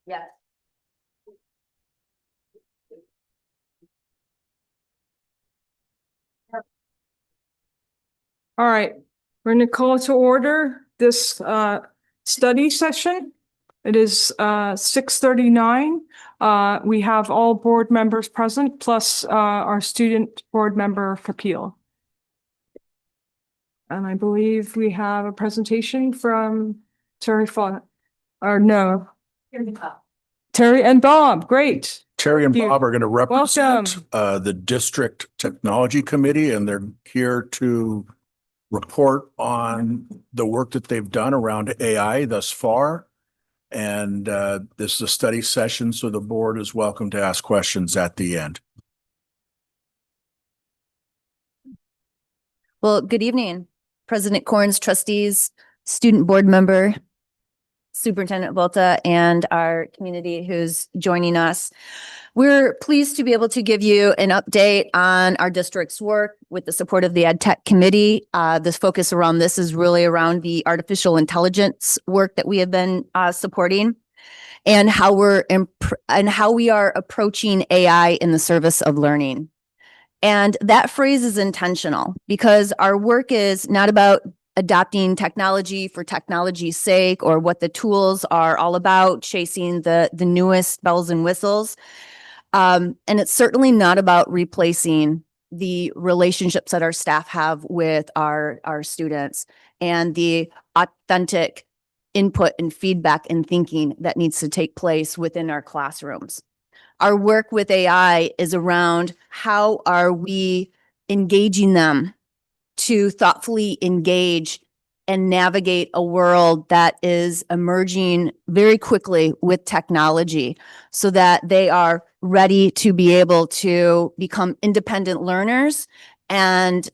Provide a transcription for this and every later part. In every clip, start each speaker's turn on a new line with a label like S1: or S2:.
S1: Yes.
S2: All right, we're going to call to order this study session. It is 6:39. We have all board members present, plus our student board member, Kapil. And I believe we have a presentation from Terry Terry and Bob. Great.
S3: Terry and
S2: Thank you.
S3: Bob are going to represent
S2: Welcome.
S3: the District Technology Committee, and they're here to report on the work that they've done around AI thus far. And this is a study session, so the board is welcome to ask questions at the end.
S1: Well, good evening, President Corns, trustees, student board member, Superintendent Volta, and our community who's joining us. We're pleased to be able to give you an update on our district's work with the support of the Ed Tech Committee. This focus around this is really around the artificial intelligence work that we have been supporting and how we are approaching AI in the service of learning. And that phrase is intentional because our work is not about adopting technology for technology's sake or what the tools are all about, chasing the newest bells and whistles. And it's certainly not about replacing the relationships that our staff have with our students and the authentic input and feedback and thinking that needs to take place within our classrooms. Our work with AI is around how are we engaging them to thoughtfully engage and navigate a world that is emerging very quickly with technology so that they are ready to be able to become independent learners and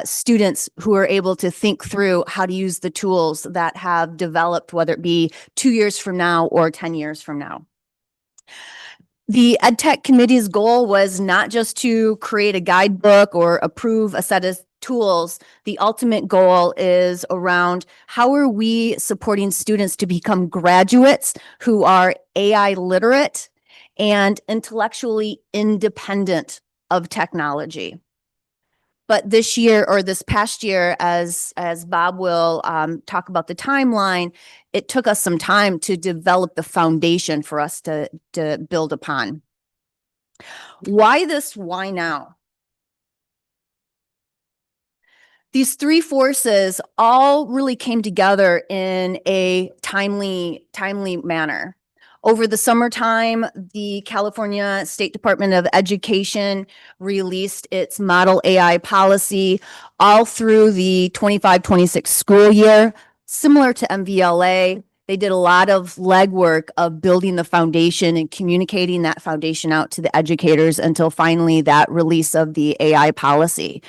S1: students who are able to think through how to use the tools that have developed, whether it be 2 years from now or 10 years from now. The Ed Tech Committee's goal was not just to create a guidebook or approve a set of tools. The ultimate goal is around how are we supporting students to become graduates who are AI literate and intellectually independent of technology. But this year or this past year, as Bob will talk about the timeline, it took us some time to develop the foundation for us to build upon. Why this? Why now? These three forces all really came together in a timely manner. Over the summertime, the California State Department of Education released its model AI policy all through the 25-26 school year, similar to MVLA. They did a lot of legwork of building the foundation and communicating that foundation out to the educators until finally that release of the AI policy.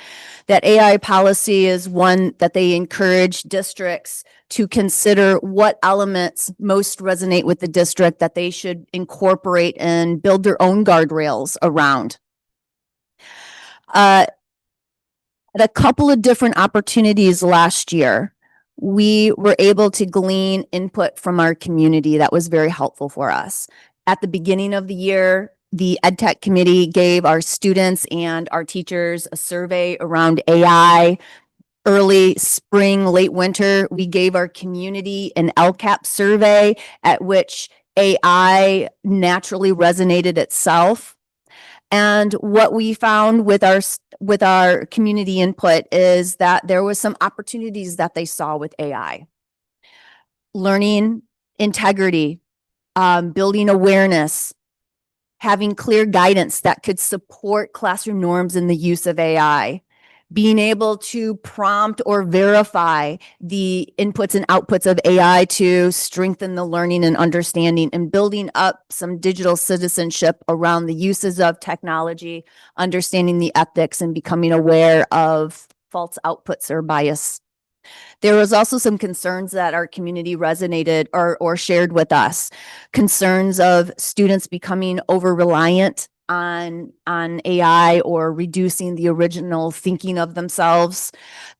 S1: That AI policy is one that they encourage districts to consider what elements most resonate with the district that they should incorporate and build their own guardrails around. At a couple of different opportunities last year, we were able to glean input from our community that was very helpful for us. At the beginning of the year, the Ed Tech Committee gave our students and our teachers a survey around AI. Early spring, late winter, we gave our community an LCAP survey at which AI naturally resonated itself. And what we found with our community input is that there was some opportunities that they saw with AI. Learning integrity, building awareness, having clear guidance that could support classroom norms in the use of AI, being able to prompt or verify the inputs and outputs of AI to strengthen the learning and understanding, and building up some digital citizenship around the uses of technology, understanding the ethics and becoming aware of false outputs or bias. There was also some concerns that our community resonated or shared with us. Concerns of students becoming over-reliant on AI or reducing the original thinking of themselves,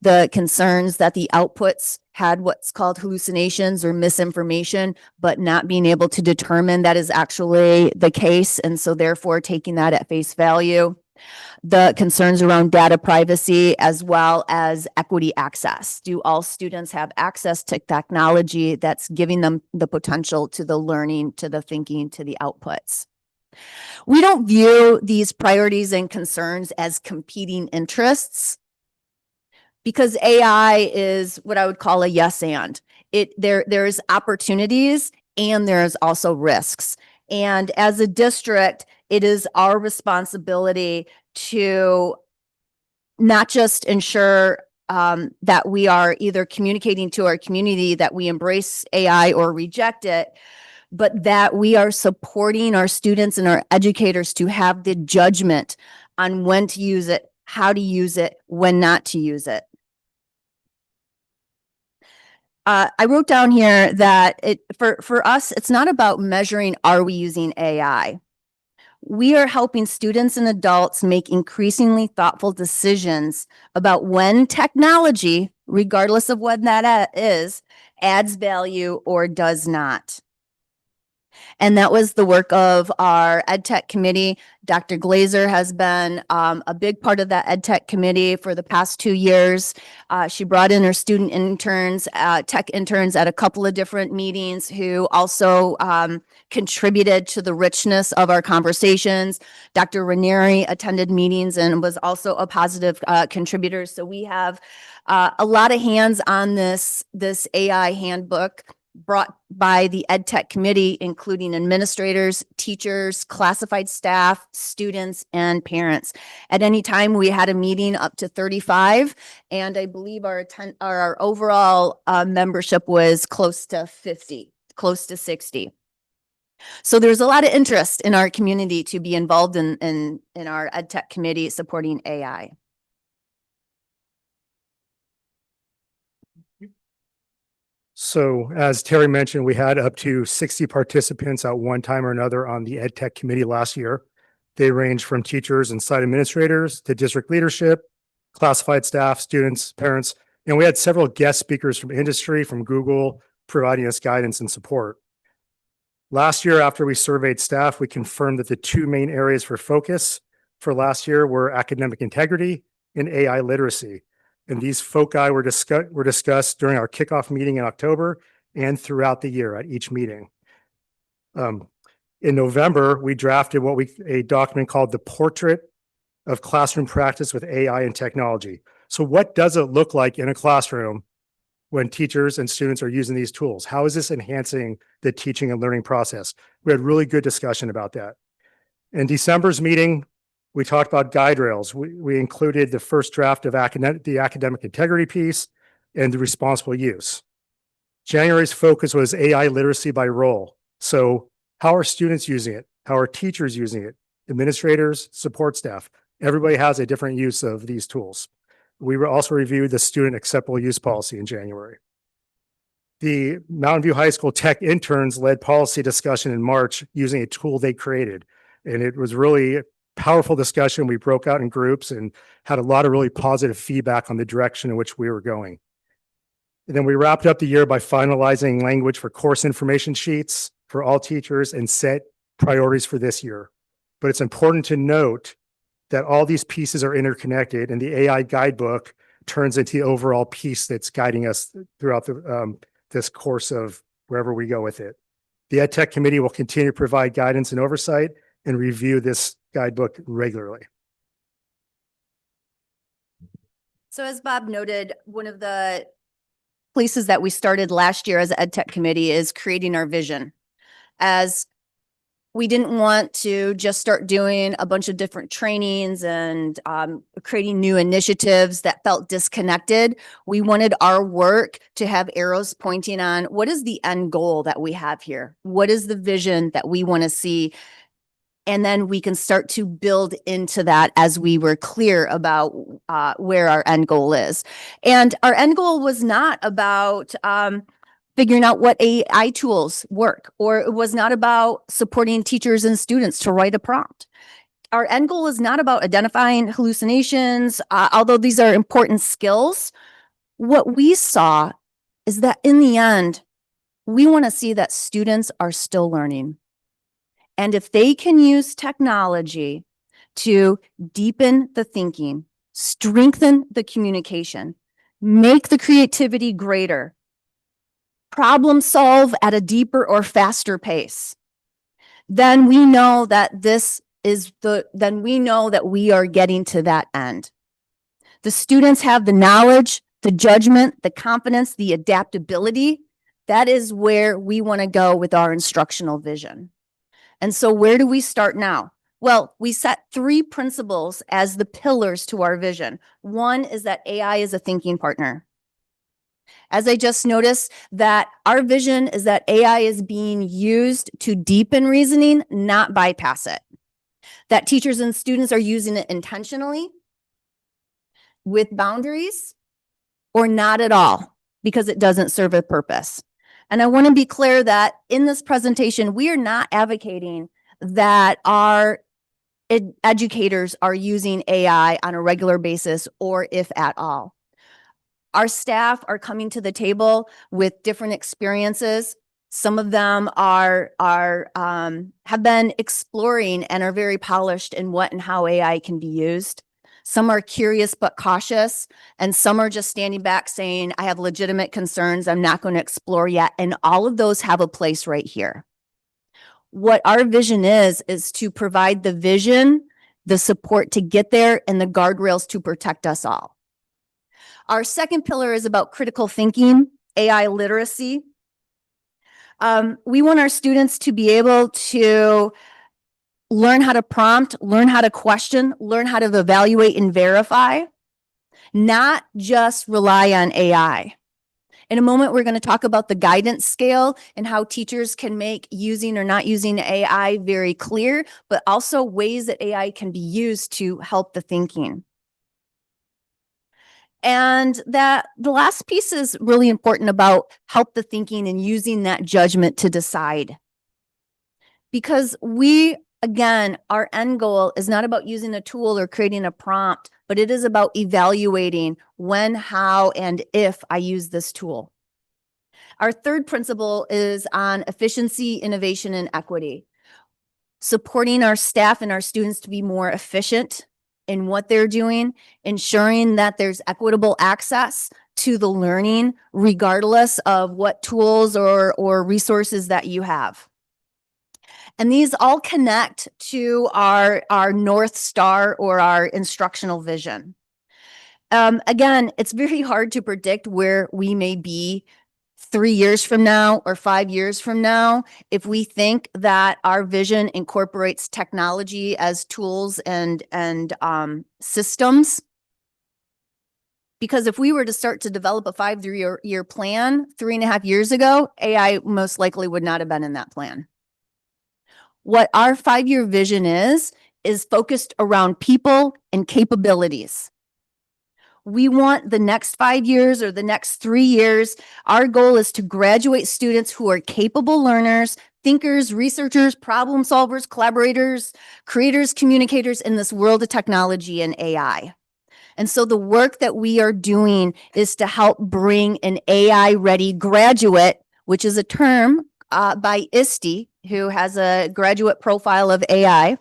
S1: the concerns that the outputs had what's called hallucinations or misinformation, but not being able to determine that is actually the case, and so therefore taking that at face value. The concerns around data privacy as well as equity access. Do all students have access to technology that's giving them the potential to the learning, to the thinking, to the outputs? We don't view these priorities and concerns as competing interests because AI is what I would call a yes and. There's opportunities and there's also risks. And as a district, it is our responsibility to not just ensure that we are either communicating to our community that we embrace AI or reject it, but that we are supporting our students and our educators to have the judgment on when to use it, how to use it, when not to use it. I wrote down here that for us, it's not about measuring, are we using AI? We are helping students and adults make increasingly thoughtful decisions about when technology, regardless of what that is, adds value or does not. And that was the work of our Ed Tech committee. Dr. Glazer has been a big part of that Ed Tech committee for the past 2 years. She brought in her student interns, tech interns at a couple of different meetings who also contributed to the richness of our conversations. Dr. Ranieri attended meetings and was also a positive contributor. So we have a lot of hands on this AI handbook brought by the Ed Tech committee, including administrators, teachers, classified staff, students, and parents. At any time, we had a meeting up to 35, and I believe our overall membership was close to 50, close to 60. So there's a lot of interest in our community to be involved in our Ed Tech committee supporting AI.
S4: So as Terry mentioned, we had up to 60 participants at one time or another on the Ed Tech committee last year. They range from teachers and site administrators to district leadership, classified staff, students, parents, and we had several guest speakers from industry, from Google, providing us guidance and support. Last year, after we surveyed staff, we confirmed that the two main areas for focus for last year were academic integrity and AI literacy. And these foci were discussed during our kickoff meeting in October and throughout the year at each meeting. In November, we drafted a document called the Portrait of Classroom Practice with AI and Technology. So what does it look like in a classroom when teachers and students are using these tools? How is this enhancing the teaching and learning process? We had really good discussion about that. In December's meeting, we talked about guide rails. We included the first draft of the academic integrity piece and the responsible use. January's focus was AI literacy by role. So how are students using it? How are teachers using it? Administrators, support staff. Everybody has a different use of these tools. We also reviewed the student acceptable use policy in January. The Mountain View High School tech interns led policy discussion in March using a tool they created. And it was really powerful discussion. We broke out in groups and had a lot of really positive feedback on the direction in which we were going. And then we wrapped up the year by finalizing language for course information sheets for all teachers and set priorities for this year. But it's important to note that all these pieces are interconnected, and the AI guidebook turns into the overall piece that's guiding us throughout this course of wherever we go with it. The Ed Tech committee will continue to provide guidance and oversight and review this guidebook regularly.
S1: So as Bob noted, one of the places that we started last year as an Ed Tech committee is creating our vision. As we didn't want to just start doing a bunch of different trainings and creating new initiatives that felt disconnected. We wanted our work to have arrows pointing on what is the end goal that we have here? What is the vision that we want to see? And then we can start to build into that as we were clear about where our end goal is. And our end goal was not about figuring out what AI tools work, or it was not about supporting teachers and students to write a prompt. our end goal is not about identifying hallucinations, although these are important skills. What we saw is that in the end, we want to see that students are still learning. And if they can use technology to deepen the thinking, strengthen the communication, make the creativity greater, problem solve at a deeper or faster pace, then we know that then we know that we are getting to that end. The students have the knowledge, the judgment, the confidence, the adaptability. That is where we want to go with our instructional vision. And so where do we start now? Well, we set 3 principles as the pillars to our vision. One is that AI is a thinking partner. As I just noticed, that our vision is that AI is being used to deepen reasoning, not bypass it. That teachers and students are using it intentionally, with boundaries, or not at all, because it doesn't serve a purpose. And I want to be clear that in this presentation, we are not advocating that our educators are using AI on a regular basis, or if at all. Our staff are coming to the table with different experiences. Some of them have been exploring and are very polished in what and how AI can be used. Some are curious but cautious, and some are just standing back saying, I have legitimate concerns, I'm not going to explore yet. And all of those have a place right here. What our vision is to provide the vision, the support to get there, and the guardrails to protect us all. Our second pillar is about critical thinking, AI literacy. We want our students to be able to learn how to prompt, learn how to question, learn how to evaluate and verify, not just rely on AI. In a moment, we're going to talk about the guidance scale and how teachers can make using or not using AI very clear, but also ways that AI can be used to help the thinking. And that the last piece is really important about help the thinking and using that judgment to decide. Because again, our end goal is not about using a tool or creating a prompt, but it is about evaluating when, how, and if I use this tool. Our third principle is on efficiency, innovation, and equity. Supporting our staff and our students to be more efficient in what they're doing, ensuring that there's equitable access to the learning, regardless of what tools or resources that you have. And these all connect to our North Star or our instructional vision. Again, it's very hard to predict where we may be 3 years from now or 5 years from now if we think that our vision incorporates technology as tools and systems. Because if we were to start to develop a 5-year plan 3.5 years ago, AI most likely would not have been in that plan. What our 5-year vision is focused around people and capabilities. We want the next 5 years or the next 3 years, our goal is to graduate students who are capable learners, thinkers, researchers, problem solvers, collaborators, creators, communicators in this world of technology and AI. And so the work that we are doing is to help bring an AI-ready graduate, which is a term by ISTE, who has a graduate profile of AI,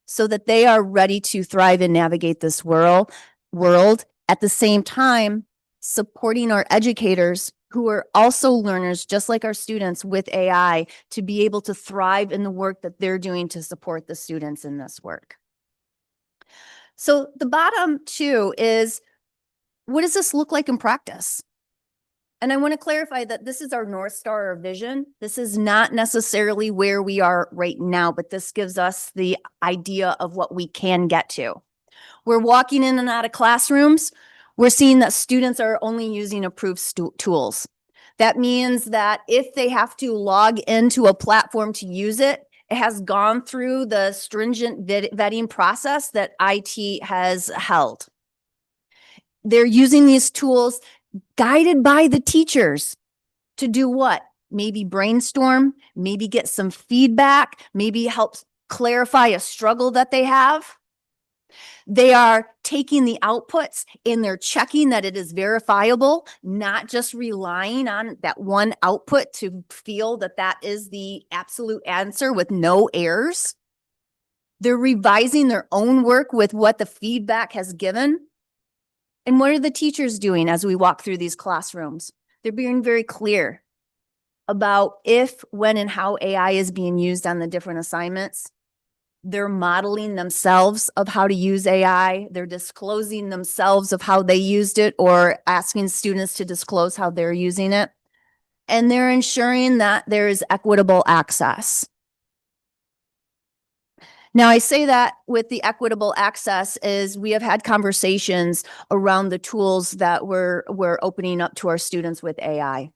S1: so that they are ready to thrive and navigate this world, at the same time supporting our educators who are also learners, just like our students with AI, to be able to thrive in the work that they're doing to support the students in this work. So the bottom 2 is, what does this look like in practice? And I want to clarify that this is our North Star or vision. This is not necessarily where we are right now, but this gives us the idea of what we can get to. We're walking in and out of classrooms. We're seeing that students are only using approved tools. That means that if they have to log into a platform to use it, it has gone through the stringent vetting process that IT has held. They're using these tools guided by the teachers to do what? Maybe brainstorm, maybe get some feedback, maybe help clarify a struggle that they have. They are taking the outputs and they're checking that it is verifiable, not just relying on that one output to feel that that is the absolute answer with no errors. They're revising their own work with what the feedback has given. And what are the teachers doing as we walk through these classrooms? They're being very clear about if, when, and how AI is being used on the different assignments. They're modeling themselves of how to use AI. They're disclosing themselves of how they used it or asking students to disclose how they're using it. And they're ensuring that there is equitable access. Now, I say that with the equitable access is we have had conversations around the tools that we're opening up to our students with AI.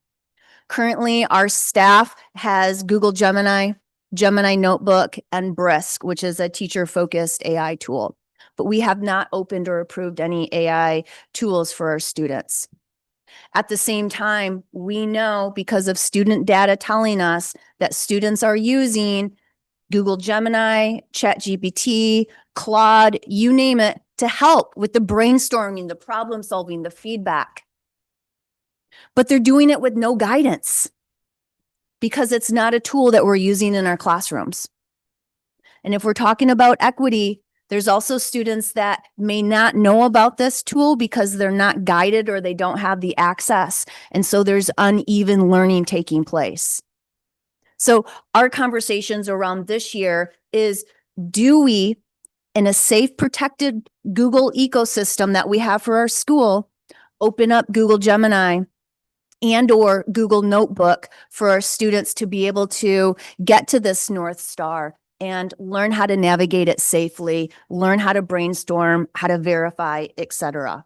S1: Currently, our staff has Google Gemini, Gemini Notebook, and Brisk, which is a teacher-focused AI tool. But we have not opened or approved any AI tools for our students. At the same time, we know because of student data telling us that students are using Google Gemini, ChatGPT, Claude, you name it, to help with the brainstorming, the problem solving, the feedback. But they're doing it with no guidance because it's not a tool that we're using in our classrooms. And if we're talking about equity, there's also students that may not know about this tool because they're not guided or they don't have the access. And so there's uneven learning taking place. So our conversations around this year is, do we, in a safe, protected Google ecosystem that we have for our school, open up Google Gemini and or Google Notebook for our students to be able to get to this North Star and learn how to navigate it safely, learn how to brainstorm, how to verify, etc.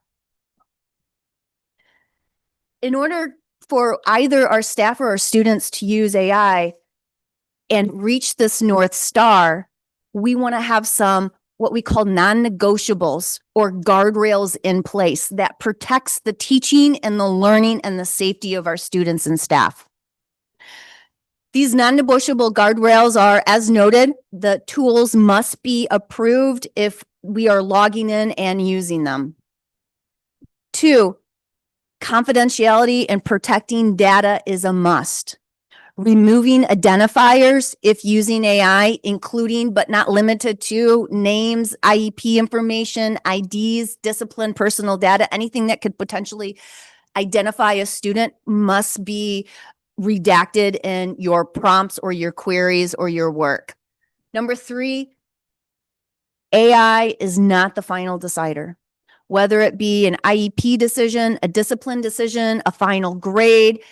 S1: In order for either our staff or our students to use AI and reach this North Star, we want to have some what we call non-negotiables or guardrails in place that protects the teaching and the learning and the safety of our students and staff. These non-negotiable guardrails are, as noted, the tools must be approved if we are logging in and using them. 2, confidentiality and protecting data is a must. Removing identifiers if using AI, including but not limited to names, IEP information, IDs, discipline, personal data, anything that could potentially identify a student must be redacted in your prompts or your queries or your work. Number 3, AI is not the final decider. Whether it be an IEP decision, a discipline decision, a final grade,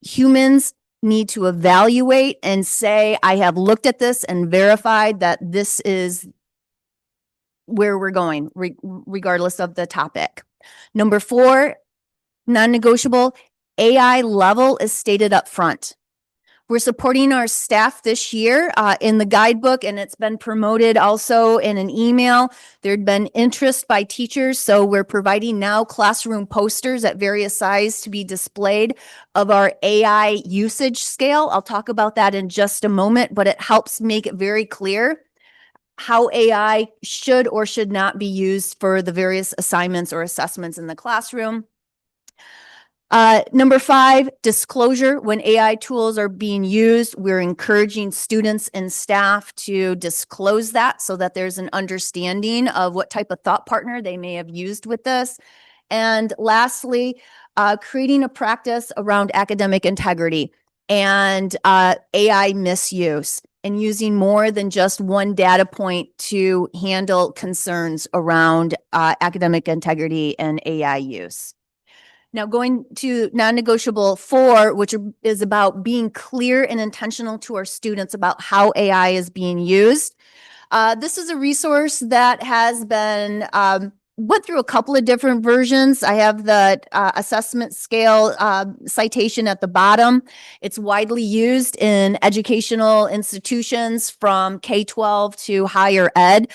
S1: humans need to evaluate and say, I have looked at this and verified that this is where we're going, regardless of the topic. Number 4, non-negotiable, AI level is stated up front. We're supporting our staff this year in the guidebook, and it's been promoted also in an email. There'd been interest by teachers, so we're providing now classroom posters at various sizes to be displayed of our AI usage scale. I'll talk about that in just a moment, but it helps make it very clear how AI should or should not be used for the various assignments or assessments in the classroom. Number 5, disclosure. When AI tools are being used, we're encouraging students and staff to disclose that so that there's an understanding of what type of thought partner they may have used with this. And lastly, creating a practice around academic integrity and AI misuse and using more than just one data point to handle concerns around academic integrity and AI use. Now going to non-negotiable 4, which is about being clear and intentional to our students about how AI is being used. This is a resource that has been, went through a couple of different versions. I have the assessment scale citation at the bottom. It's widely used in educational institutions from K-12 to higher ed.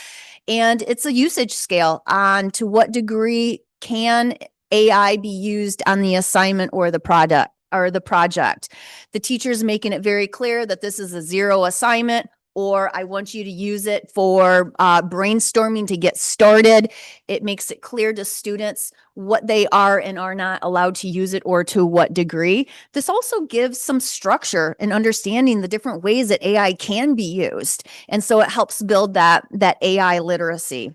S1: And it's a usage scale on to what degree can AI be used on the assignment or the product or the project. The teacher's making it very clear that this is a 0 assignment or I want you to use it for brainstorming to get started. It makes it clear to students what they are and are not allowed to use it or to what degree. This also gives some structure and understanding the different ways that AI can be used. And so it helps build that AI literacy.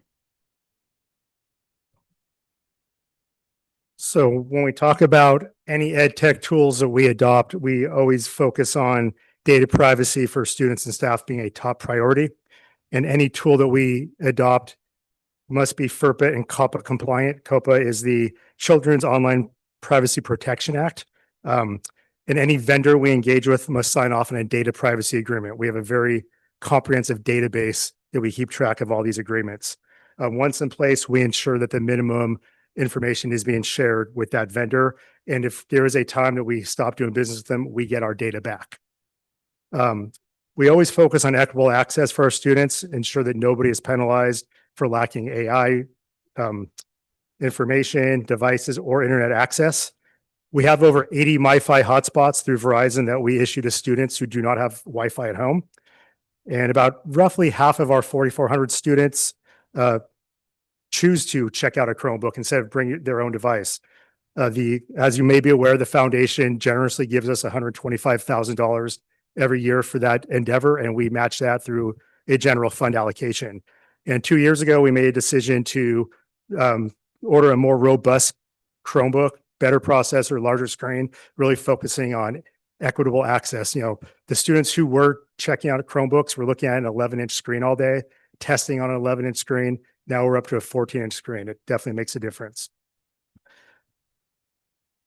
S4: So when we talk about any ed tech tools that we adopt, we always focus on data privacy for students and staff being a top priority. And any tool that we adopt must be FERPA and COPPA compliant. COPPA is the Children's Online Privacy Protection Act. And any vendor we engage with must sign off on a data privacy agreement. We have a very comprehensive database that we keep track of all these agreements. Once in place, we ensure that the minimum information is being shared with that vendor. And if there is a time that we stop doing business with them, we get our data back. We always focus on equitable access for our students, ensure that nobody is penalized for lacking AI information, devices, or internet access. We have over 80 MiFi hotspots through Verizon that we issue to students who do not have Wi-Fi at home. And about roughly half of our 4,400 students choose to check out a Chromebook instead of bringing their own device. As you may be aware, the foundation generously gives us $125,000 every year for that endeavor, and we match that through a general fund allocation. And 2 years ago, we made a decision to order a more robust Chromebook, better processor, larger screen, really focusing on equitable access. You know, the students who were checking out Chromebooks were looking at an 11-inch screen all day, testing on an 11-inch screen. Now we're up to a 14-inch screen. It definitely makes a difference.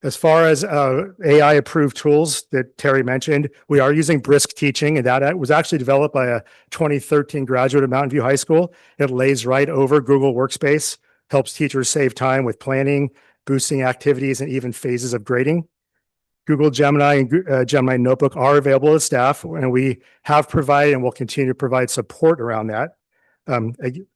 S4: As far as AI approved tools that Terry mentioned, we are using Brisk Teaching, and that was actually developed by a 2013 graduate of Mountain View High School. It lays right over Google Workspace, helps teachers save time with planning, boosting activities, and even phases of grading. Google Gemini and Gemini Notebook are available to staff, and we have provided and will continue to provide support around that.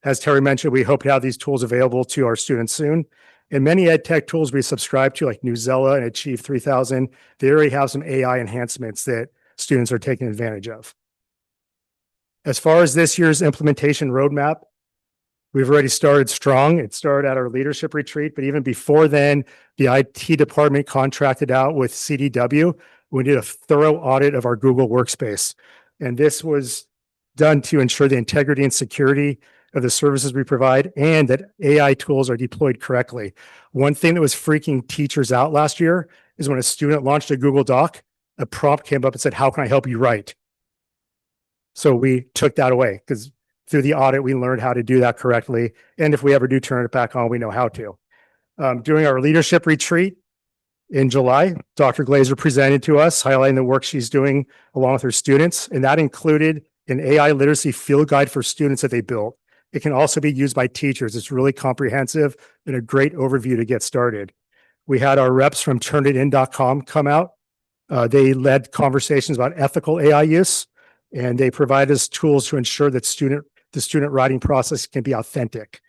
S4: As Terry mentioned, we hope to have these tools available to our students soon. And many ed tech tools we subscribe to, like Newsela and Achieve 3000, they already have some AI enhancements that students are taking advantage of. As far as this year's implementation roadmap, we've already started strong. It started at our leadership retreat, but even before then, the IT department contracted out with CDW. We did a thorough audit of our Google Workspace. And this was done to ensure the integrity and security of the services we provide and that AI tools are deployed correctly. One thing that was freaking teachers out last year is when a student launched a Google Doc, a prompt came up and said, "How can I help you write?" So we took that away because through the audit, we learned how to do that correctly. And if we ever do turn it back on, we know how to. During our leadership retreat in July, Dr. Glazer presented to us, highlighting the work she's doing along with her students. And that included an AI literacy field guide for students that they built. It can also be used by teachers. It's really comprehensive and a great overview to get started. We had our reps from turnitin.com come out. They led conversations about ethical AI use, and they provided us tools to ensure that the student writing process can be authentic.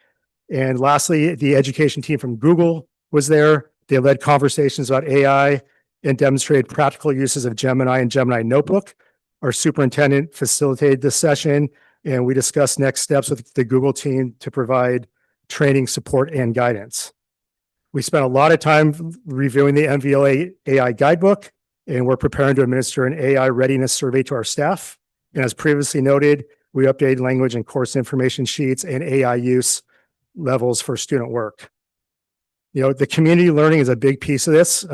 S4: And lastly, the education team from Google was there. They led conversations about AI and demonstrated practical uses of Gemini and Gemini Notebook. Our superintendent facilitated this session, and we discussed next steps with the Google team to provide training, support, and guidance. We spent a lot of time reviewing the MVLA AI guidebook, and we're preparing to administer an AI readiness survey to our staff. And as previously noted, we updated language and course information sheets and AI use levels for student work. You know, the community learning is a big piece of this,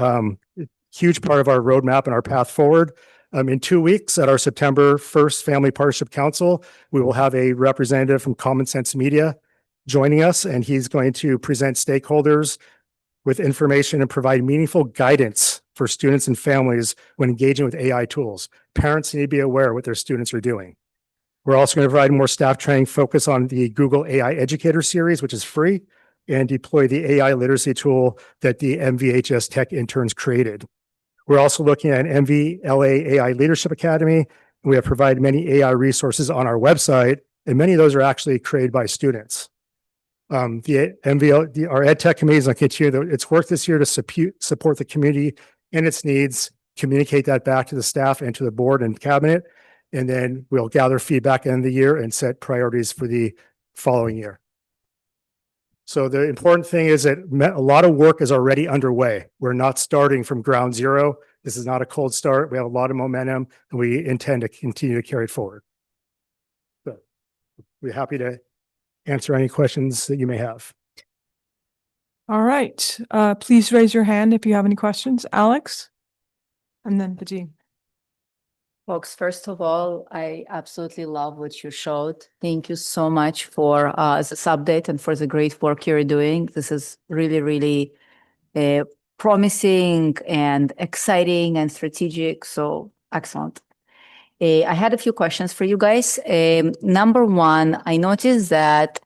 S4: huge part of our roadmap and our path forward. In 2 weeks at our September 1st Family Partnership Council, we will have a representative from Common Sense Media joining us, and he's going to present stakeholders with information and provide meaningful guidance for students and families when engaging with AI tools. Parents need to be aware of what their students are doing. We're also going to provide more staff training focus on the Google AI Educator Series, which is free, and deploy the AI literacy tool that the MVHS Tech interns created. We're also looking at an MVLA AI Leadership Academy. We have provided many AI resources on our website, and many of those are actually created by students. Our Ed Tech committee is going to continue its work this year to support the community and its needs, communicate that back to the staff and to the board and cabinet. And then we'll gather feedback at the end of the year and set priorities for the following year. So the important thing is that a lot of work is already underway. We're not starting from ground zero. This is not a cold start. We have a lot of momentum and we intend to continue to carry it forward. So we're happy to answer any questions that you may have.
S2: All right, please raise your hand if you have any questions. Alex? And then Padine.
S5: Folks, first of all, I absolutely love what you showed. Thank you so much for this update and for the great work you're doing. This is really, really promising and exciting and strategic. So excellent. I had a few questions for you guys. Number one, I noticed that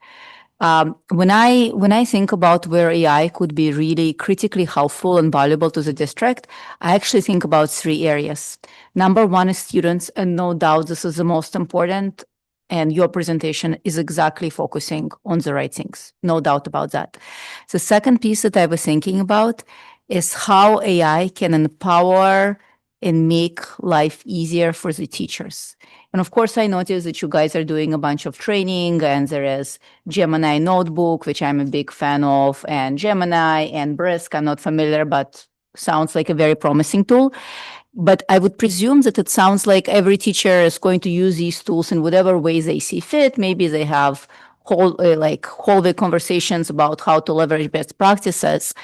S5: when I think about where AI could be really critically helpful and valuable to the district, I actually think about three areas. Number one is students, and no doubt this is the most important. And your presentation is exactly focusing on the right things, no doubt about that. The second piece that I was thinking about is how AI can empower and make life easier for the teachers. And of course, I noticed that you guys are doing a bunch of training, and there is Gemini Notebook, which I'm a big fan of, and Gemini and Brisk. I'm not familiar, but sounds like a very promising tool. But I would presume that it sounds like every teacher is going to use these tools in whatever ways they see fit. Maybe they have whole conversations about how to leverage best practices.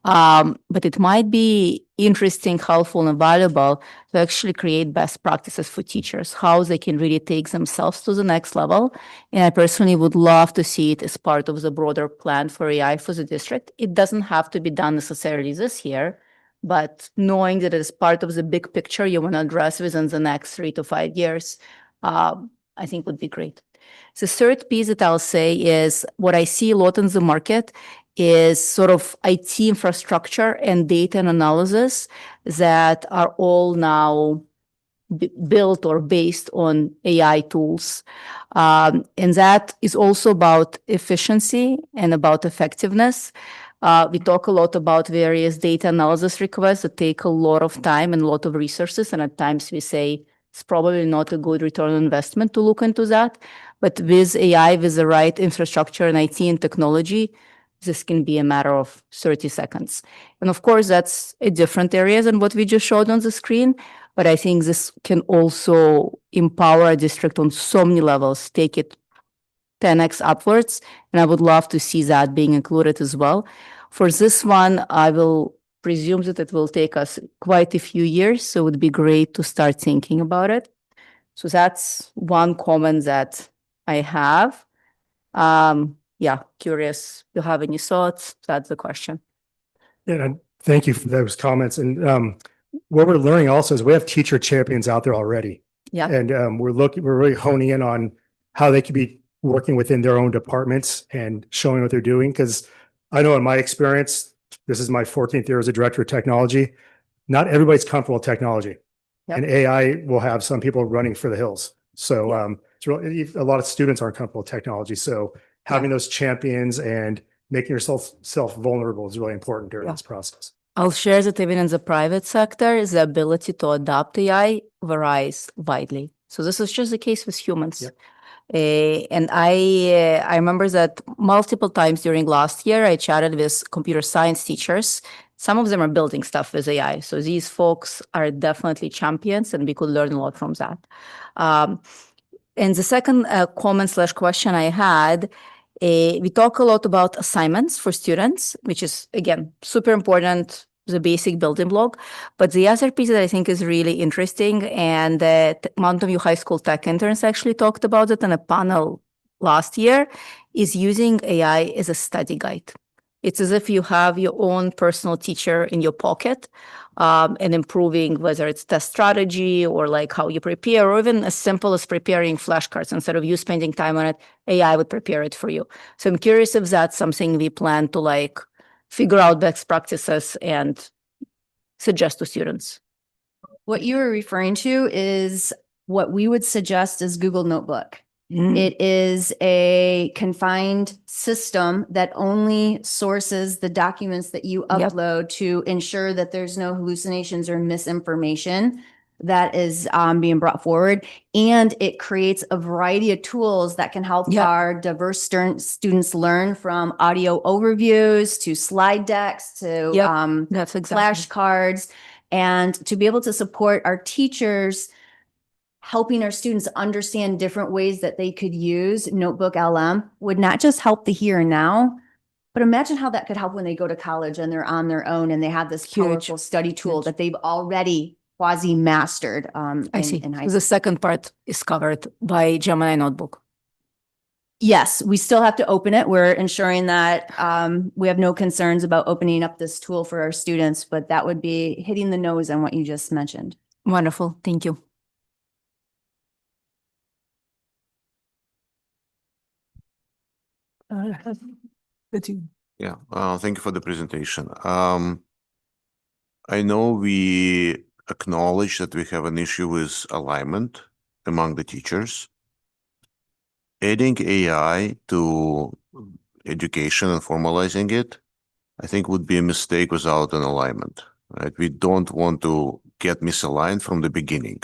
S5: But it might be interesting, helpful, and valuable to actually create best practices for teachers, how they can really take themselves to the next level. And I personally would love to see it as part of the broader plan for AI for the district. It doesn't have to be done necessarily this year, but knowing that it is part of the big picture you want to address within the next 3 to 5 years, I think would be great. The third piece that I'll say is what I see a lot in the market is sort of IT infrastructure and data and analysis that are all now built or based on AI tools. And that is also about efficiency and about effectiveness. We talk a lot about various data analysis requests that take a lot of time and a lot of resources. And at times we say it's probably not a good return on investment to look into that. But with AI, with the right infrastructure and IT and technology, this can be a matter of 30 seconds. And of course, that's a different area than what we just showed on the screen. But I think this can also empower a district on so many levels, take it 10x upwards. And I would love to see that being included as well. For this one, I will presume that it will take us quite a few years. So it would be great to start thinking about it. So that's one comment that I have. Yeah, curious. Do you have any thoughts? That's the question.
S4: Yeah, and thank you for those comments. And what we're learning also is we have teacher champions out there already.
S5: Yeah.
S4: And we're really honing in on how they could be working within their own departments and showing what they're doing. Because I know in my experience, this is my 14th year as a director of technology. Not everybody's comfortable with technology.
S5: Yep.
S4: And AI will have some people running for the hills. So it's really, a lot of students aren't comfortable with technology. So having those champions and making yourself vulnerable is really important during this process.
S5: I'll share that even in the private sector, the ability to adopt AI varies widely. So this is just the case with humans.
S4: Yep.
S5: And I remember that multiple times during last year, I chatted with computer science teachers. Some of them are building stuff with AI. So these folks are definitely champions, and we could learn a lot from that. And the second comment/question I had, we talk a lot about assignments for students, which is, again, super important, the basic building block. But the other piece that I think is really interesting, and Mountain View High School tech interns actually talked about it in a panel last year, is using AI as a study guide. It's as if you have your own personal teacher in your pocket, and improving whether it's test strategy or like how you prepare, or even as simple as preparing flashcards. Instead of you spending time on it, AI would prepare it for you. So I'm curious if that's something we plan to like figure out best practices and suggest to students.
S1: What you were referring to is what we would suggest is Google Notebook. It is a confined system that only sources the documents that you upload to ensure that there's no hallucinations or misinformation. that is being brought forward. And it creates a variety of tools that can help
S5: Yeah.
S1: our diverse students learn, from audio overviews to slide decks to
S5: Yep. That's exactly.
S1: flashcards, and to be able to support our teachers, helping our students understand different ways that they could use Notebook LM would not just help the here and now, but imagine how that could help when they go to college and they're on their own and they have this
S5: Huge.
S1: powerful study tool
S5: Huge.
S1: that they've already quasi-mastered
S5: I see.
S1: in high
S5: The
S1: school.
S5: second part is covered by Gemini Notebook.
S1: Yes, we still have to open it. We're ensuring that we have no concerns about opening up this tool for our students, but that would be hitting the nose on what you just mentioned.
S5: Wonderful. Thank you.
S6: Yeah, thank you for the presentation. I know we acknowledge that we have an issue with alignment among the teachers. Adding AI to education and formalizing it, I think would be a mistake without an alignment, right? We don't want to get misaligned from the beginning.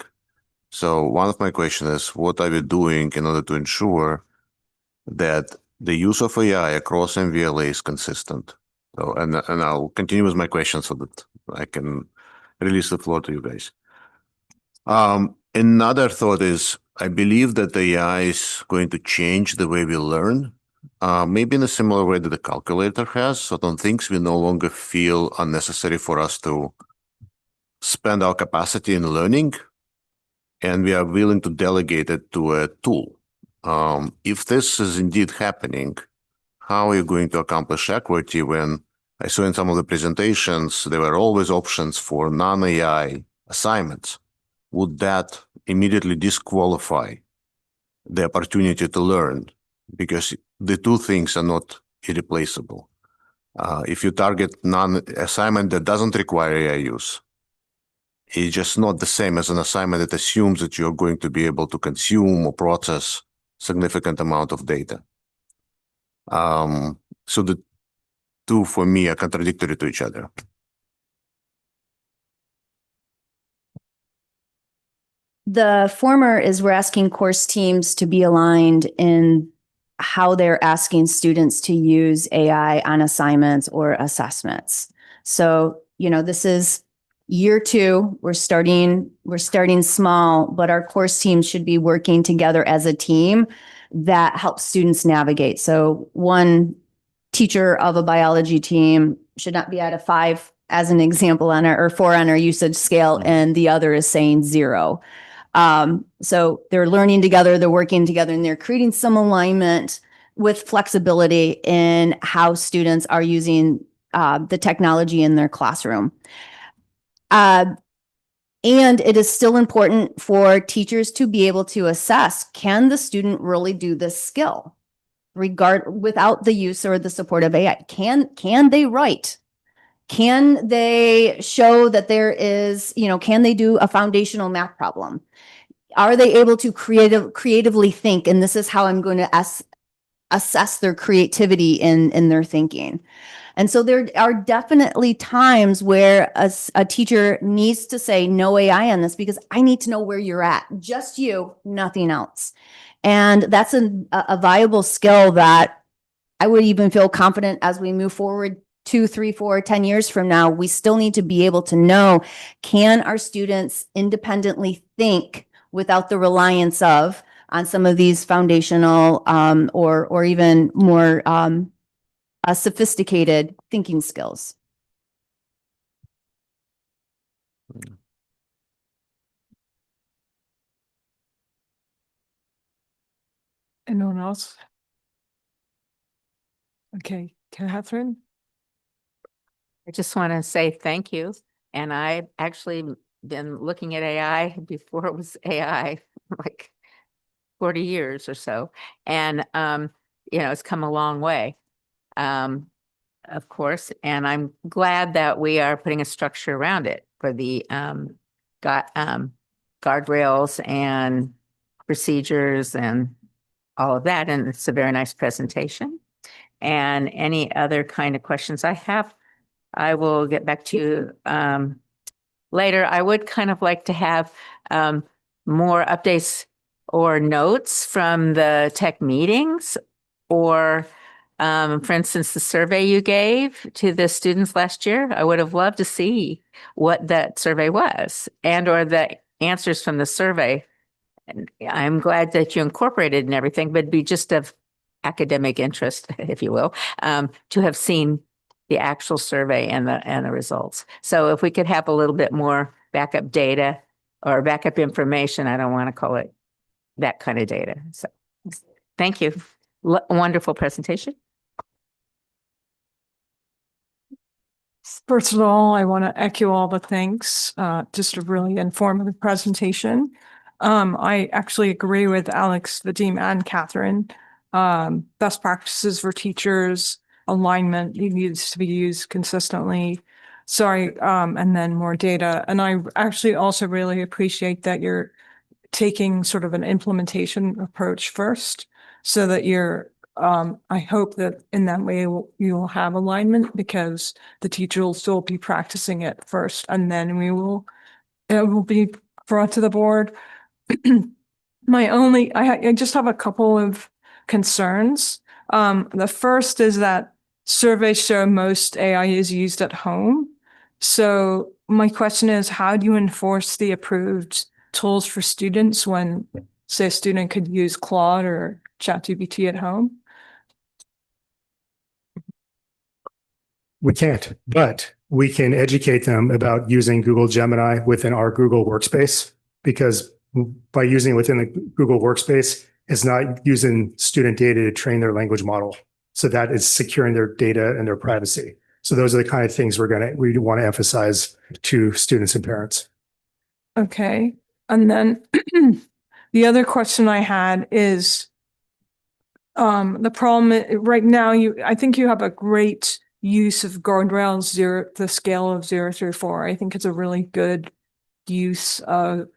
S6: So one of my questions is, what are we doing in order to ensure that the use of AI across MVLA is consistent? So, and I'll continue with my question so that I can release the floor to you guys. Another thought is, I believe that AI is going to change the way we learn, maybe in a similar way that the calculator has. Certain things we no longer feel unnecessary for us to spend our capacity in learning, and we are willing to delegate it to a tool. If this is indeed happening, how are you going to accomplish equity when I saw in some of the presentations, there were always options for non-AI assignments? Would that immediately disqualify the opportunity to learn? Because the two things are not irreplaceable. If you target non-assignment that doesn't require AI use, it's just not the same as an assignment that assumes that you're going to be able to consume or process significant amount of data. So the two for me are contradictory to each other.
S1: The former is we're asking course teams to be aligned in how they're asking students to use AI on assignments or assessments. So, this is year 2. We're starting small, but our course teams should be working together as a team that helps students navigate. So one teacher of a biology team should not be at a 5, as an example, or 4 on our usage scale, and the other is saying 0. So they're learning together, they're working together, and they're creating some alignment with flexibility in how students are using the technology in their classroom. And it is still important for teachers to be able to assess, can the student really do this skill without the use or the support of AI? Can they write? Can they show that there is, can they do a foundational math problem? Are they able to creatively think? And this is how I'm going to assess their creativity in their thinking. And so there are definitely times where a teacher needs to say no AI on this, because I need to know where you're at. Just you, nothing else. And that's a viable skill that I would even feel confident as we move forward 2, 3, 4, 10 years from now. We still need to be able to know, can our students independently think without the reliance on some of these foundational or even more sophisticated thinking skills?
S2: Anyone else? Okay, Catherine?
S7: I just want to say thank you. And I've actually been looking at AI before it was AI, like 40 years or so. And, it's come a long way, of course. And I'm glad that we are putting a structure around it for the guardrails and procedures and all of that. And it's a very nice presentation. And any other kind of questions I have, I will get back to you later. I would kind of like to have more updates or notes from the tech meetings, or for instance, the survey you gave to the students last year. I would have loved to see what that survey was and or the answers from the survey. And I'm glad that you incorporated and everything, but it'd be just of academic interest, if you will, to have seen the actual survey and the results. So if we could have a little bit more backup data or backup information, I don't want to call it that kind of data. So thank you. Wonderful presentation.
S2: First of all, I want to echo all the thanks. Just a really informative presentation. I actually agree with Alex, Vadim, and Catherine. Best practices for teachers, alignment needs to be used consistently. Sorry, and then more data. And I actually also really appreciate that you're taking sort of an implementation approach first, so that you're I hope that in that way you'll have alignment, because the teacher will still be practicing it first, and then it will be brought to the board. I just have a couple of concerns. The first is that surveys show most AI is used at home. So my question is, how do you enforce the approved tools for students when, say, a student could use Claude or ChatGPT at home?
S4: We can't, but we can educate them about using Google Gemini within our Google Workspace, because by using it within the Google Workspace, it's not using student data to train their language model. So that is securing their data and their privacy. So those are the kind of things we want to emphasize to students and parents.
S2: Okay. And then the other question I had is, the problem right now, I think you have a great use of guardrails, the scale of 0 through 4. I think it's a really good use of,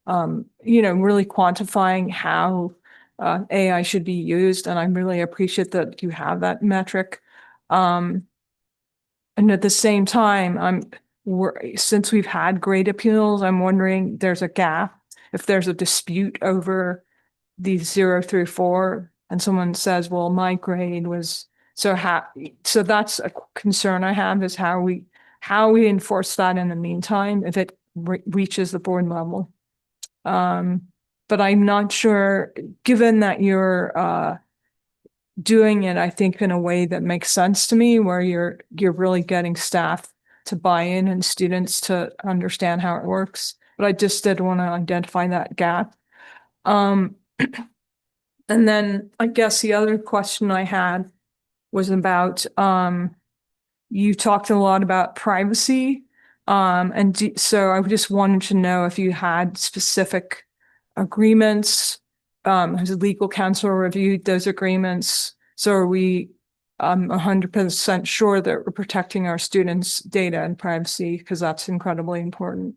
S2: really quantifying how AI should be used. And I really appreciate that you have that metric. And at the same time, since we've had grade appeals, I'm wondering there's a gap. If there's a dispute over these 0 through 4, and someone says, well, my grade was so that's a concern I have, is how we enforce that in the meantime, if it reaches the board level. But I'm not sure, given that you're doing it, I think, in a way that makes sense to me, where you're really getting staff to buy in and students to understand how it works. But I just did want to identify that gap. And then I guess the other question I had was about, you talked a lot about privacy. So I just wanted to know if you had specific agreements. Has the legal counsel reviewed those agreements? So are we 100% sure that we're protecting our students' data and privacy? Because that's incredibly important.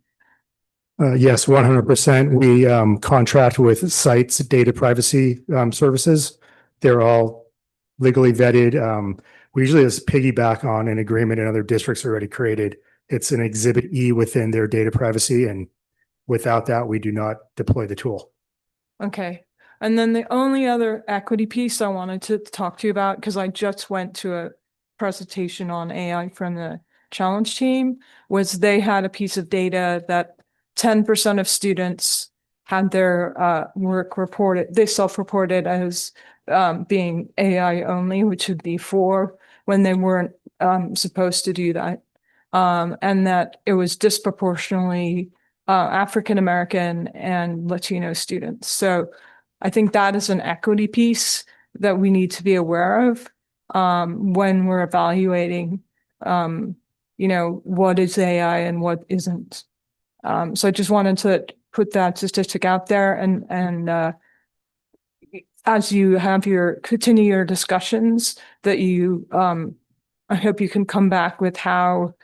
S4: Yes, 100%. We contract with sites data privacy services. They're all legally vetted. We usually just piggyback on an agreement in other districts already created. It's an Exhibit E within their data privacy, and without that, we do not deploy the tool.
S2: Okay. And then the only other equity piece I wanted to talk to you about, because I just went to a presentation on AI from the challenge team, was they had a piece of data that 10% of students had their work reported, they self-reported as being AI only, which would be 4 when they weren't supposed to do that. And that it was disproportionately African-American and Latino students. So I think that is an equity piece that we need to be aware of when we're evaluating, what is AI and what isn't. So I just wanted to put that statistic out there, and as you have continue your discussions, that you, I hope you can come back with how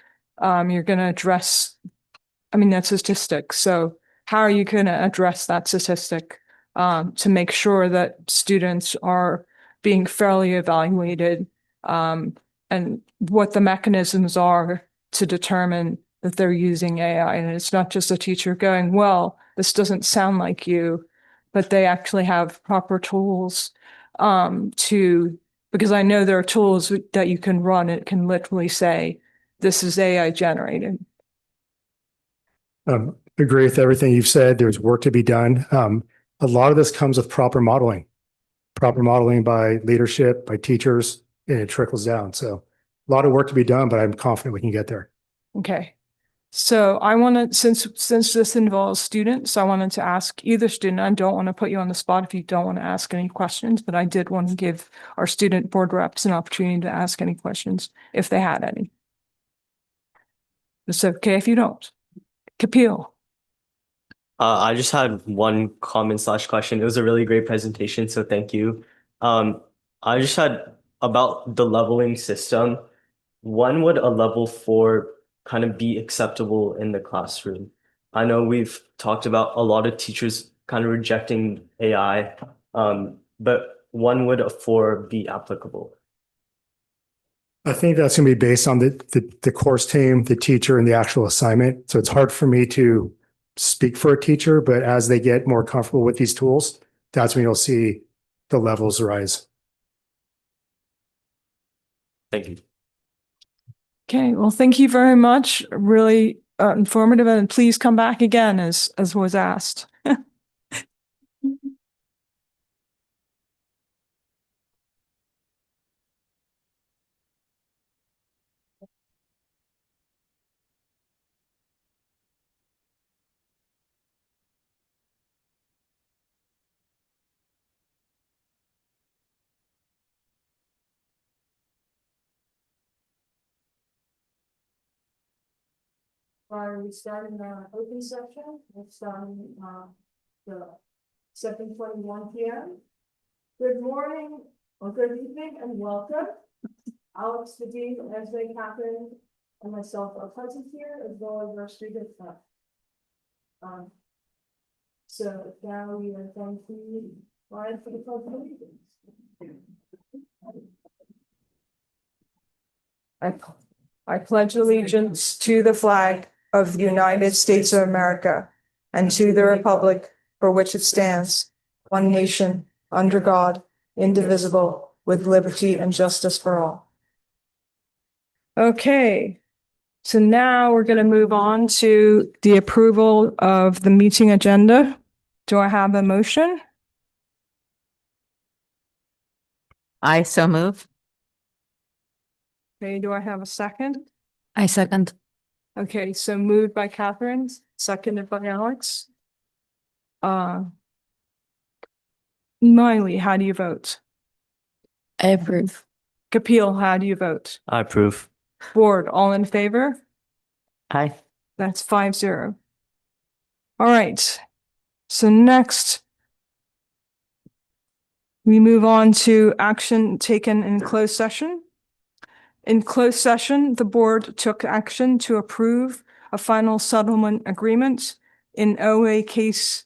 S2: you're going to address, that statistic. So how are you going to address that statistic to make sure that students are being fairly evaluated, and what the mechanisms are to determine that they're using AI. And it's not just a teacher going, well, this doesn't sound like you, but they actually have proper tools because I know there are tools that you can run. It can literally say, this is AI generated.
S4: Agree with everything you've said. There's work to be done. A lot of this comes with proper modeling by leadership, by teachers, and it trickles down. So a lot of work to be done, but I'm confident we can get there.
S2: Okay. So I want to, since this involves students, I wanted to ask either student. I don't want to put you on the spot if you don't want to ask any questions, but I did want to give our student board reps an opportunity to ask any questions if they had any. It's okay if you don't. Kapil.
S8: I just had one comment / question. It was a really great presentation, so thank you. I just had about the leveling system. When would a level 4 kind of be acceptable in the classroom? I know we've talked about a lot of teachers kind of rejecting AI, but when would a 4 be applicable?
S4: I think that's going to be based on the course team, the teacher, and the actual assignment. So it's hard for me to speak for a teacher, but as they get more comfortable with these tools, that's when you'll see the levels rise.
S8: Thank you.
S2: Okay, well, thank you very much. Really informative, and please come back again as was asked. Are we starting the open session? It's starting the 7:21 p.m. Good morning or good evening and welcome. Alex, the dean, Esme, Catherine, and myself are present here as well as our student staff. So now we are going to rise for the pledge of allegiance. I pledge allegiance to the flag of the United States of America and to the republic for which it stands, one nation, under God, indivisible, with liberty and justice for all. Okay, so now we're going to move on to the approval of the meeting agenda. Do I have a motion?
S7: I so move.
S2: Okay, do I have a second?
S5: I second.
S2: Okay, so moved by Catherine, seconded by Alex. Miley, how do you vote?
S5: I approve.
S2: Kapil, how do you vote?
S8: I approve.
S2: Board, all in favor?
S7: Aye.
S2: That's 5-0. All right. So next, we move on to action taken in closed session. In closed session, the board took action to approve a final settlement agreement in OA case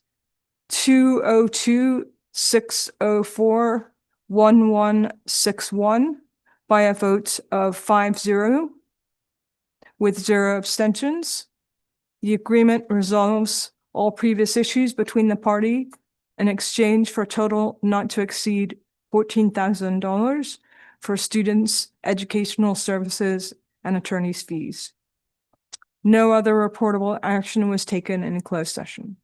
S2: 202-604-1161 by a vote of 5-0 with 0 abstentions. The agreement resolves all previous issues between the party in exchange for a total not to exceed $14,000 for students' educational services and attorney's fees. No other reportable action was taken in closed session.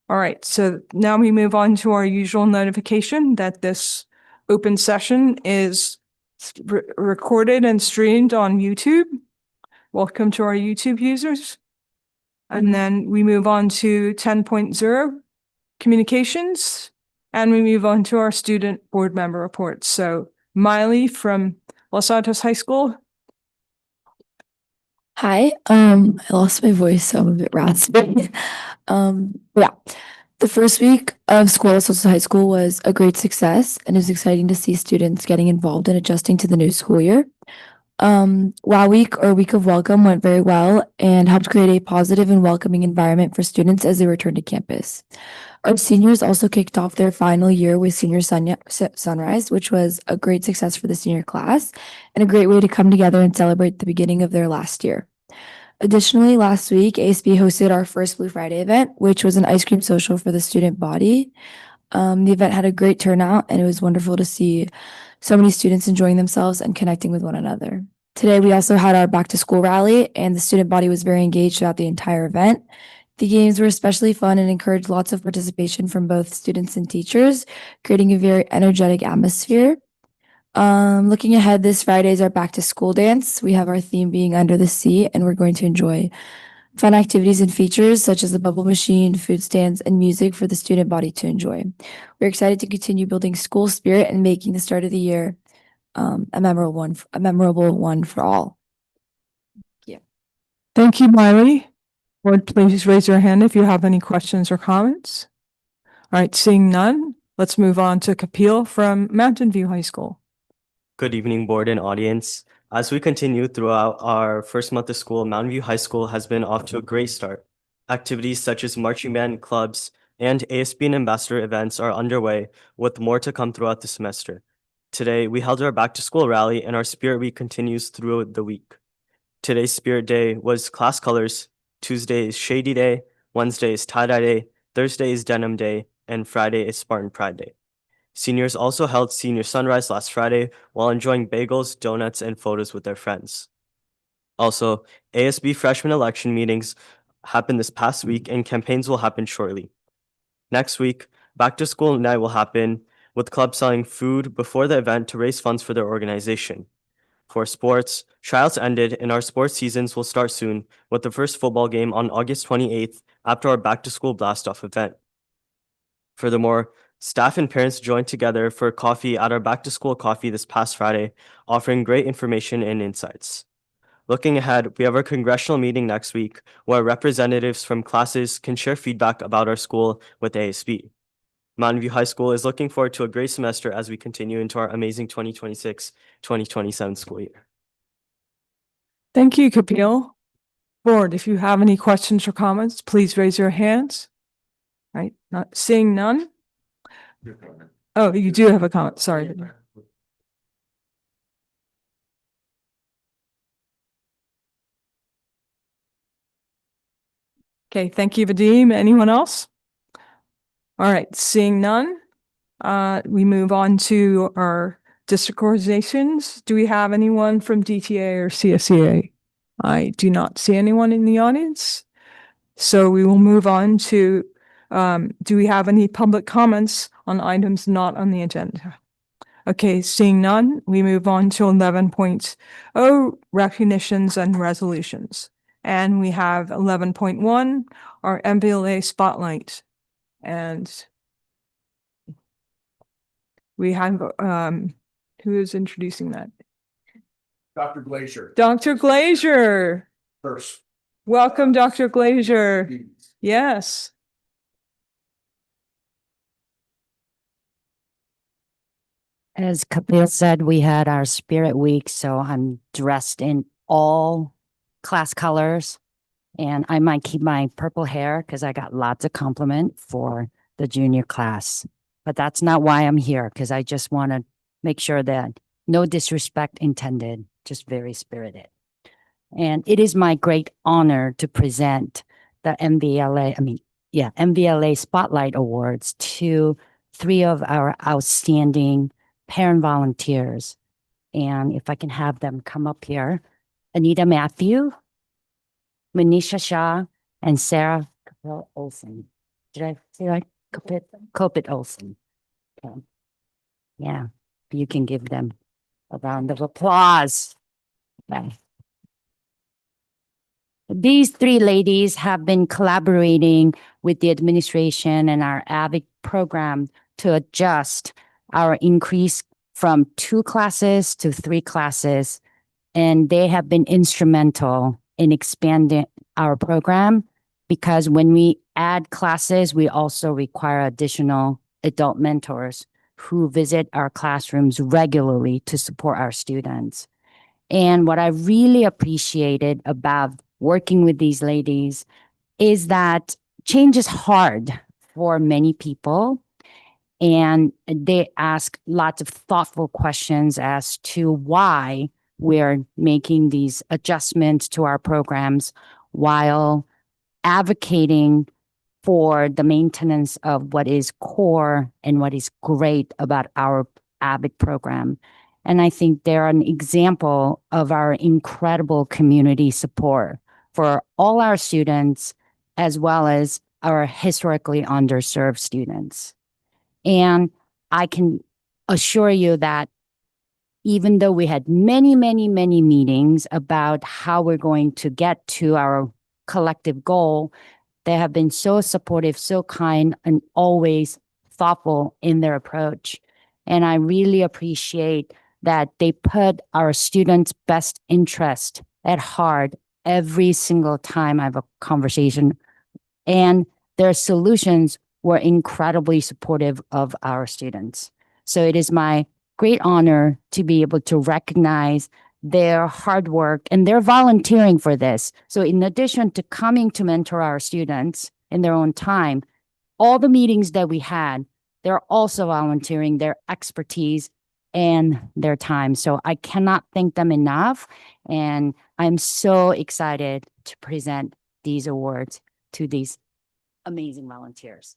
S2: All right, so now we move on to our usual notification that this open session is recorded and streamed on YouTube. Welcome to our YouTube users. And then we move on to 10.0, communications, and we move on to our student board member reports. So Miley from Los Altos High School.
S9: Hi, I lost my voice, so I'm a bit raspy. Yeah, the first week of school at Los Altos High School was a great success, and it was exciting to see students getting involved and adjusting to the new school year. WOW Week or Week of Welcome went very well and helped create a positive and welcoming environment for students as they returned to campus. Our seniors also kicked off their final year with Senior Sunrise, which was a great success for the senior class and a great way to come together and celebrate the beginning of their last year. Additionally, last week, ASB hosted our first Blue Friday event, which was an ice cream social for the student body. The event had a great turnout, and it was wonderful to see so many students enjoying themselves and connecting with one another. Today, we also had our back to school rally, and the student body was very engaged throughout the entire event. The games were especially fun and encouraged lots of participation from both students and teachers, creating a very energetic atmosphere. Looking ahead, this Friday is our back to school dance. We have our theme being Under the Sea, and we're going to enjoy fun activities and features such as the bubble machine, food stands, and music for the student body to enjoy. We're excited to continue building school spirit and making the start of the year a memorable one for all.
S2: Thank you, Miley. Board, please raise your hand if you have any questions or comments. All right, seeing none, let's move on to Kapil from Mountain View High School.
S8: Good evening, board and audience. As we continue throughout our first month of school, Mountain View High School has been off to a great start. Activities such as marching band clubs and ASB and ambassador events are underway, with more to come throughout the semester. Today, we held our back to school rally, and our Spirit Week continues through the week. Today's Spirit Day was class colors. Tuesday is Shady Day, Wednesday is Tie-Dye Day, Thursday is Denim Day, and Friday is Spartan Pride Day. Seniors also held Senior Sunrise last Friday while enjoying bagels, donuts, and photos with their friends. Also, ASB freshman election meetings happened this past week, and campaigns will happen shortly. Next week, back to school night will happen, with clubs selling food before the event to raise funds for their organization. For sports, tryouts ended and our sports seasons will start soon, with the first football game on August 28th after our back to school blast-off event. Furthermore, staff and parents joined together for coffee at our back to school coffee this past Friday, offering great information and insights. Looking ahead, we have our congressional meeting next week where representatives from classes can share feedback about our school with ASB. Mountain View High School is looking forward to a great semester as we continue into our amazing 2026-2027 school year.
S2: Thank you, Kapil. Board, if you have any questions or comments, please raise your hands. All right, not seeing none. Oh, you do have a comment, sorry. Okay, thank you, Vadim. Anyone else? All right, seeing none, we move on to our district organizations. Do we have anyone from DTA or CSEA? I do not see anyone in the audience. So we will move on to, do we have any public comments on items not on the agenda? Okay, seeing none, we move on to 11.0 recognitions and resolutions. And we have 11.1, our MVLA spotlight. And we have, who is introducing that?
S3: Dr. Glazier
S2: Dr. Glazier.
S3: first.
S2: Welcome, Dr. Glazier. Yes.
S10: As Kapil said, we had our Spirit Week, so I'm dressed in all class colors. And I might keep my purple hair because I got lots of compliment for the junior class. But that's not why I'm here, because I just want to make sure that no disrespect intended, just very spirited. And it is my great honor to present the MVLA Spotlight Awards to 3 of our outstanding parent volunteers. And if I can have them come up here, Anita Matthew, Manisha Shah, and Sarah Kopit Olson. Did I say right? Kopit Olson. Okay. Yeah, you can give them a round of applause. Okay. These 3 ladies have been collaborating with the administration and our AVIC program to adjust our increase from 2 classes to 3 classes. And they have been instrumental in expanding our program because when we add classes, we also require additional adult mentors who visit our classrooms regularly to support our students. And what I really appreciated about working with these ladies is that change is hard for many people. And they ask lots of thoughtful questions as to why we're making these adjustments to our programs while advocating for the maintenance of what is core and what is great about our AVID program. And I think they're an example of our incredible community support for all our students, as well as our historically underserved students. And I can assure you that even though we had many, many, many meetings about how we're going to get to our collective goal, they have been so supportive, so kind, and always thoughtful in their approach. And I really appreciate that they put our students' best interest at heart every single time I have a conversation. And their solutions were incredibly supportive of our students. So it is my great honor to be able to recognize their hard work, and they're volunteering for this. So in addition to coming to mentor our students in their own time, all the meetings that we had, they're also volunteering their expertise and their time. So I cannot thank them enough. And I'm so excited to present these awards to these amazing volunteers.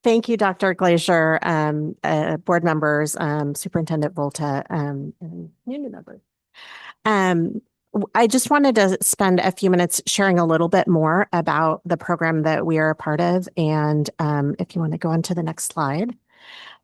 S11: Thank you, Dr. Glazier, board members, Superintendent Volta, and community members. I just wanted to spend a few minutes sharing a little bit more about the program that we are a part of. And if you want to go on to the next slide.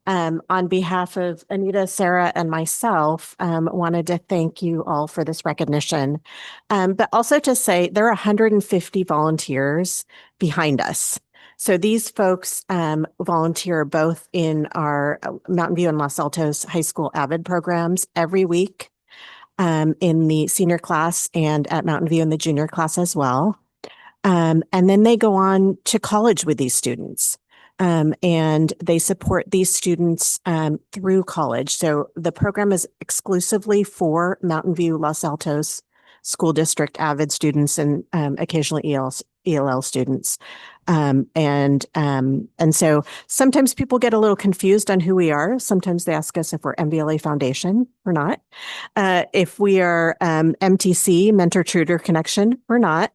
S11: On behalf of Anita, Sarah, and myself, wanted to thank you all for this recognition, but also to say there are 150 volunteers behind us. So these folks volunteer both in our Mountain View and Los Altos High School AVID programs every week in the senior class and at Mountain View in the junior class as well. And then they go on to college with these students. And they support these students through college. So the program is exclusively for Mountain View, Los Altos School District AVID students and occasionally ELL students. And so sometimes people get a little confused on who we are. Sometimes they ask us if we're MVLA Foundation or not. If we are MTC, Mentor Tutor Connection, we're not.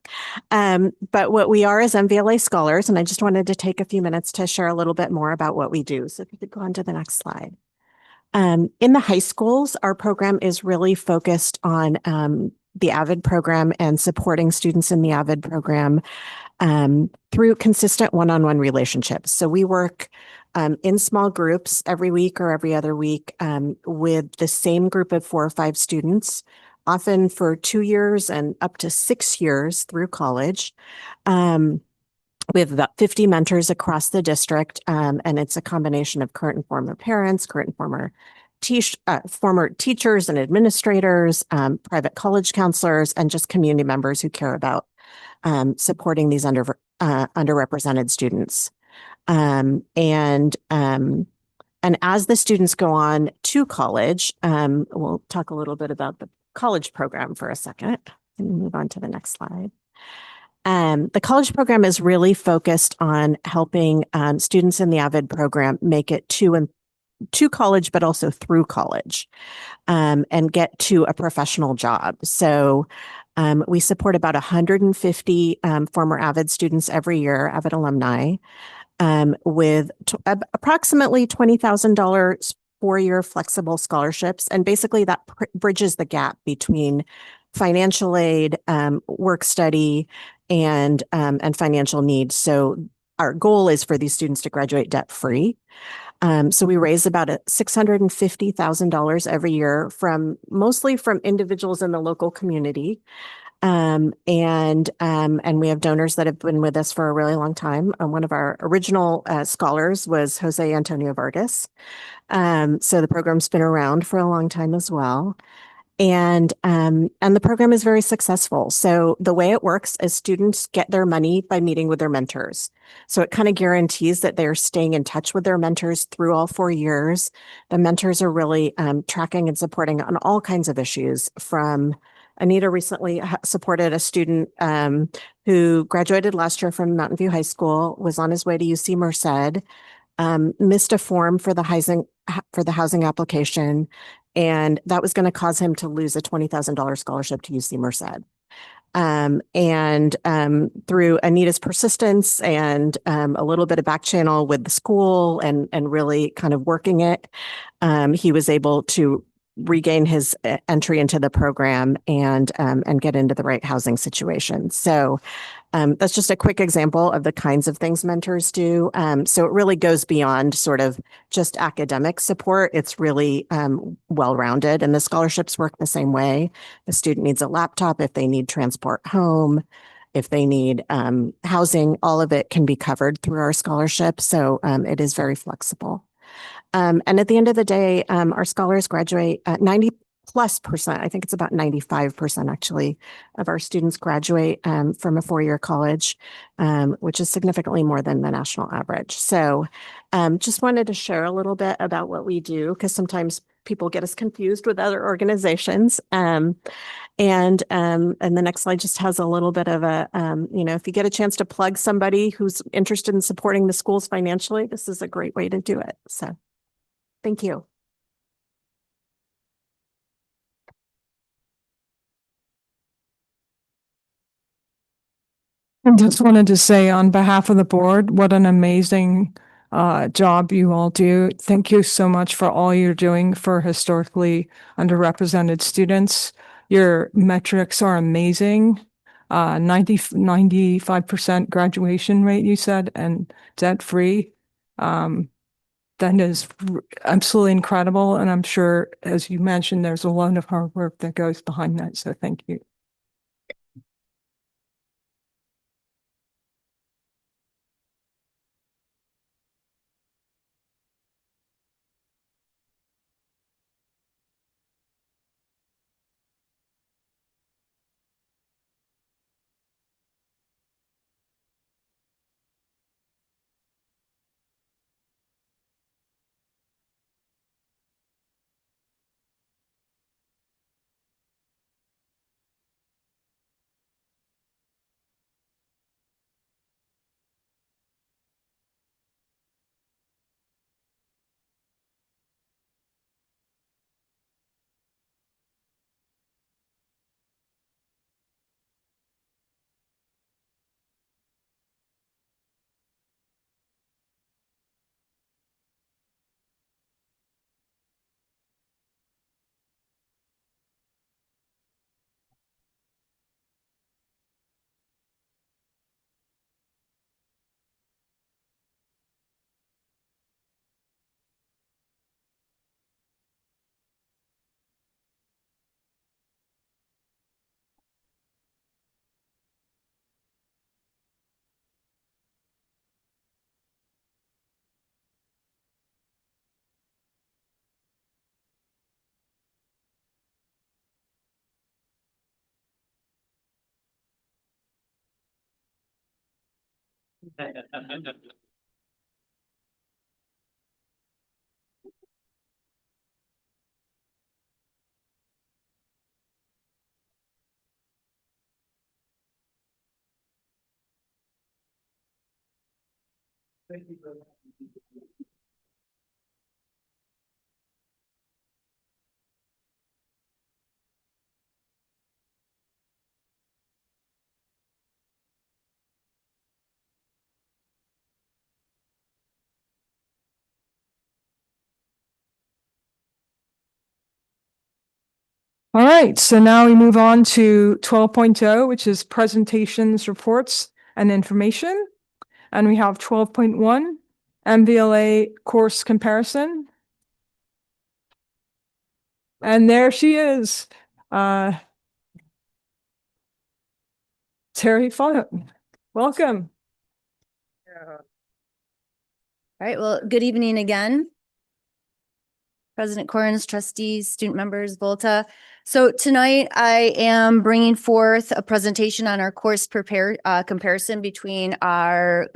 S11: But what we are is MVLA Scholars. And I just wanted to take a few minutes to share a little bit more about what we do. So if you could go on to the next slide. In the high schools, our program is really focused on the AVID program and supporting students in the AVID program through consistent one-on-one relationships. So we work in small groups every week or every other week with the same group of 4 or 5 students, often for 2 years and up to 6 years through college. We have about 50 mentors across the district, and it's a combination of current and former parents, current and former former teachers and administrators, private college counselors, and just community members who care about supporting these underrepresented students. And as the students go on to college, we'll talk a little bit about the college program for a second and move on to the next slide. The college program is really focused on helping students in the AVID program make it to college, but also through college, and get to a professional job. So we support about 150 former AVID students every year, AVID alumni, with approximately $20,000 4-year flexible scholarships. And basically that bridges the gap between financial aid, work study, and financial needs. So our goal is for these students to graduate debt-free. So we raise about $650,000 every year mostly from individuals in the local community. And we have donors that have been with us for a really long time. One of our original scholars was Jose Antonio Vargas. So the program's been around for a long time as well. And the program is very successful. So the way it works is students get their money by meeting with their mentors. So it kind of guarantees that they're staying in touch with their mentors through all 4 years. The mentors are really tracking and supporting on all kinds of issues, from Anita recently supported a student who graduated last year from Mountain View High School, was on his way to UC Merced, missed a form for the housing application, and that was going to cause him to lose a $20,000 scholarship to UC Merced. Through Anita's persistence and a little bit of back channel with the school and really kind of working it, he was able to regain his entry into the program and get into the right housing situation. So that's just a quick example of the kinds of things mentors do. So it really goes beyond sort of just academic support. It's really well-rounded, and the scholarships work the same way. The student needs a laptop if they need transport home, if they need housing, all of it can be covered through our scholarship. So it is very flexible. And at the end of the day, our scholars graduate 90+%. I think it's about 95% actually of our students graduate from a four-year college, which is significantly more than the national average. So just wanted to share a little bit about what we do, because sometimes people get us confused with other organizations. And the next slide just has a little bit of a, if you get a chance to plug somebody who's interested in supporting the schools financially, this is a great way to do it. So thank you.
S2: I just wanted to say on behalf of the board, what an amazing job you all do. Thank you so much for all you're doing for historically underrepresented students. Your metrics are amazing. 95% graduation rate, you said, and debt-free. That is absolutely incredible. And I'm sure, as you mentioned, there's a lot of hard work that goes behind that. So thank you. All right, so now we move on to 12.0, which is presentations, reports, and information. And we have 12.1, MVLA course comparison. And there she is, Terry Fulton. Welcome.
S1: All right, well, good evening again. President Corns, trustees, student members, Volta. So tonight I am bringing forth a presentation on our course comparison between our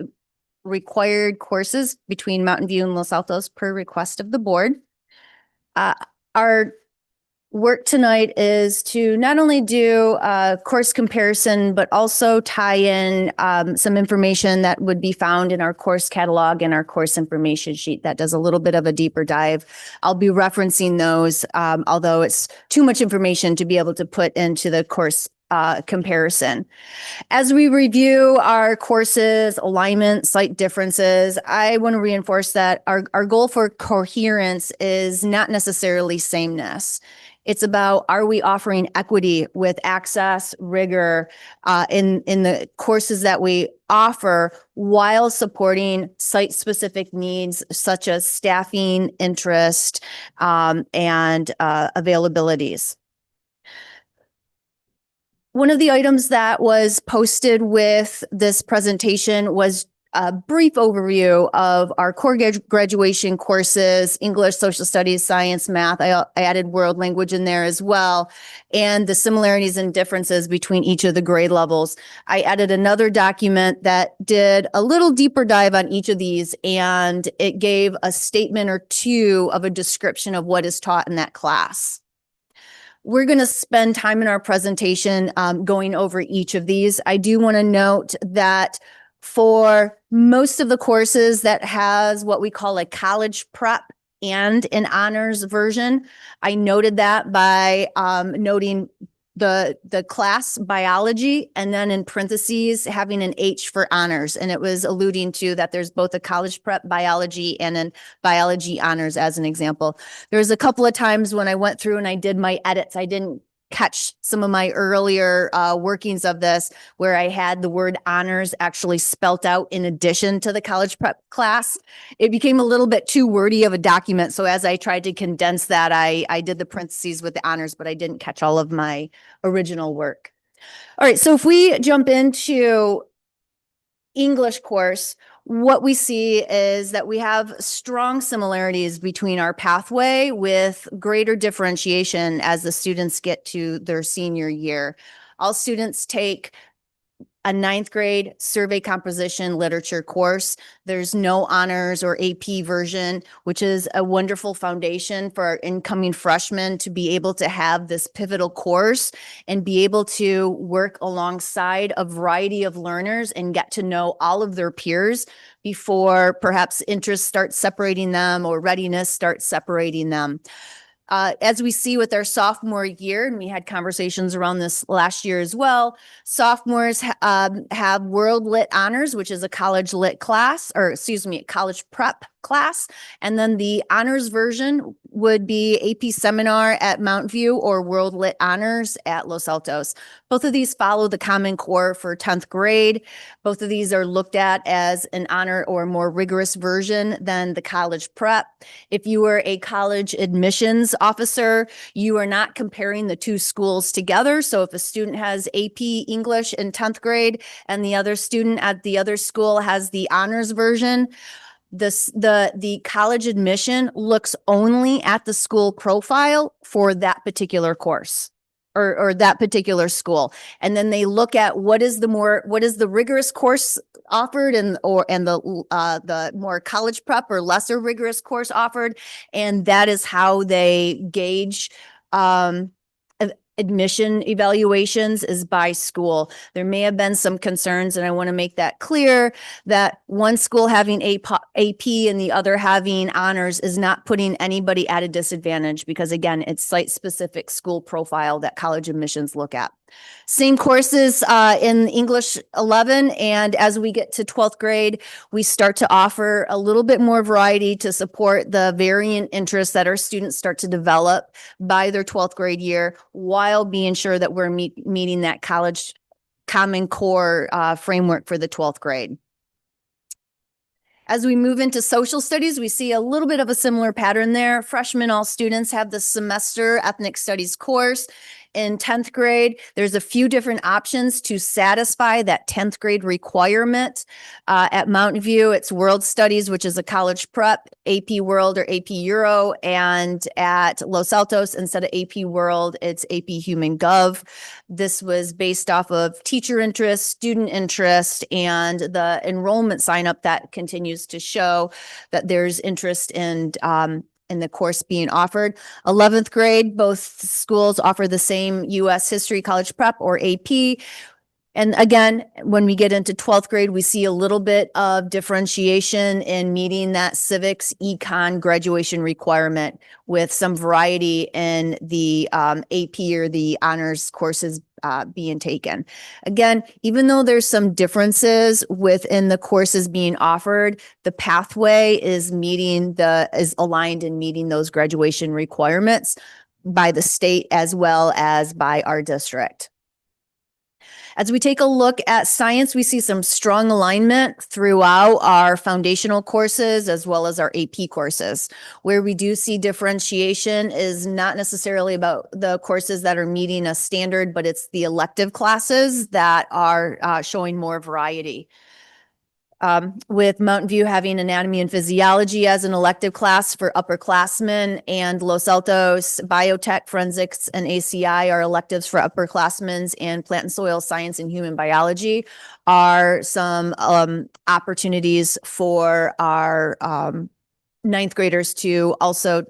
S1: required courses between Mountain View and Los Altos per request of the board. Our work tonight is to not only do a course comparison, but also tie in some information that would be found in our course catalog and our course information sheet that does a little bit of a deeper dive. I'll be referencing those, although it's too much information to be able to put into the course comparison. As we review our courses, alignment, slight differences, I want to reinforce that our goal for coherence is not necessarily sameness. It's about, are we offering equity with access, rigor in the courses that we offer while supporting site-specific needs such as staffing, interest, and availabilities. One of the items that was posted with this presentation was a brief overview of our core graduation courses, English, social studies, science, math. I added world language in there as well, and the similarities and differences between each of the grade levels. I added another document that did a little deeper dive on each of these, and it gave a statement or two of a description of what is taught in that class. We're going to spend time in our presentation going over each of these. I do want to note that for most of the courses that has what we call a college prep and an honors version, I noted that by noting the class biology and then in parentheses having an H for honors. And it was alluding to that there's both a college prep biology and an biology honors as an example. There was a couple of times when I went through and I did my edits, I didn't catch some of my earlier workings of this where I had the word honors actually spelt out in addition to the college prep class. It became a little bit too wordy of a document. So as I tried to condense that, I did the parentheses with the honors, but I didn't catch all of my original work. All right, so if we jump into English course, what we see is that we have strong similarities between our pathway with greater differentiation as the students get to their senior year. All students take a 9th grade survey composition literature course. There's no honors or AP version, which is a wonderful foundation for our incoming freshmen to be able to have this pivotal course and be able to work alongside a variety of learners and get to know all of their peers before perhaps interest starts separating them or readiness starts separating them. As we see with our sophomore year, and we had conversations around this last year as well, sophomores have World Lit Honors, which is a college lit class, or excuse me, college prep class. And then the honors version would be AP Seminar at Mount View or World Lit Honors at Los Altos. Both of these follow the Common Core for 10th grade. Both of these are looked at as an honor or more rigorous version than the college prep. If you were a college admissions officer, you are not comparing the two schools together. So if a student has AP English in 10th grade and the other student at the other school has the honors version, the college admission looks only at the school profile for that particular course or that particular school. And then they look at what is the rigorous course offered and the more college prep or lesser rigorous course offered. And that is how they gauge admission evaluations is by school. There may have been some concerns, and I want to make that clear that one school having AP and the other having honors is not putting anybody at a disadvantage because, again, it's site-specific school profile that college admissions look at. Same courses in English 11, and as we get to 12th grade, we start to offer a little bit more variety to support the varying interests that our students start to develop by their 12th grade year while being sure that we're meeting that college Common Core framework for the 12th grade. As we move into social studies, we see a little bit of a similar pattern there. Freshmen, all students have the semester ethnic studies course. In 10th grade, there's a few different options to satisfy that 10th grade requirement. At Mountain View, it's World Studies, which is a college prep, AP World or AP Euro. And at Los Altos, instead of AP World, it's AP Human Gov. This was based off of teacher interest, student interest, and the enrollment sign up that continues to show that there's interest in in the course being offered. 11th grade, both schools offer the same US History College Prep or AP. And again, when we get into 12th grade, we see a little bit of differentiation in meeting that civics econ graduation requirement with some variety in the AP or the honors courses being taken. Again, even though there's some differences within the courses being offered, the pathway is aligned in meeting those graduation requirements by the state as well as by our district. As we take a look at science, we see some strong alignment throughout our foundational courses as well as our AP courses. Where we do see differentiation is not necessarily about the courses that are meeting a standard, but it's the elective classes that are showing more variety. With Mountain View having anatomy and physiology as an elective class for upperclassmen, and Los Altos biotech, forensics, and ACI are electives for upperclassmen, and plant and soil science and human biology are some opportunities for our ninth graders to also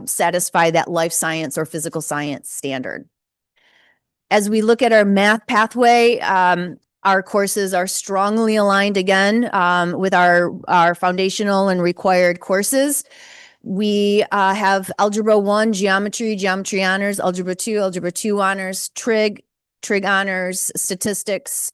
S1: satisfy that life science or physical science standard. As we look at our math pathway, our courses are strongly aligned again with our foundational and required courses. We have Algebra 1, Geometry Honors, Algebra 2 Honors, Trig Honors, Statistics,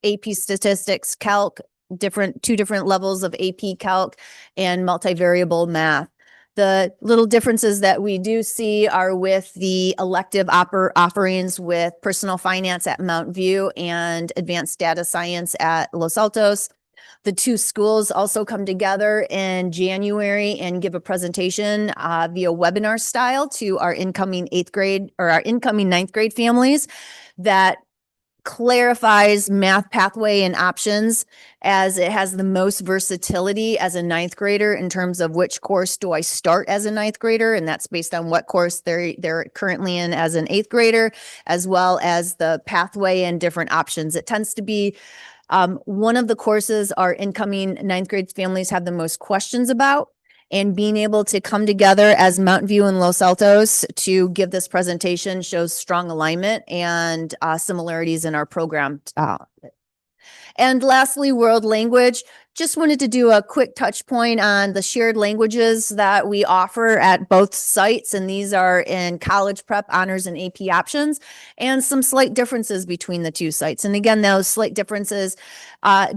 S1: AP Statistics, Calc, two different levels of AP Calc, and multivariable math. The little differences that we do see are with the elective offerings with personal finance at Mountain View and advanced data science at Los Altos. The two schools also come together in January and give a presentation via webinar style to our incoming ninth grade families that clarifies math pathway and options, as it has the most versatility as a ninth grader in terms of which course do I start as a ninth grader, and that's based on what course they're currently in as an eighth grader, as well as the pathway and different options. It tends to be one of the courses our incoming ninth grade families have the most questions about, and being able to come together as Mountain View and Los Altos to give this presentation shows strong alignment and similarities in our program. And lastly, world language. Just wanted to do a quick touch point on the shared languages that we offer at both sites. And these are in college prep, honors, and AP options, and some slight differences between the two sites. And again, those slight differences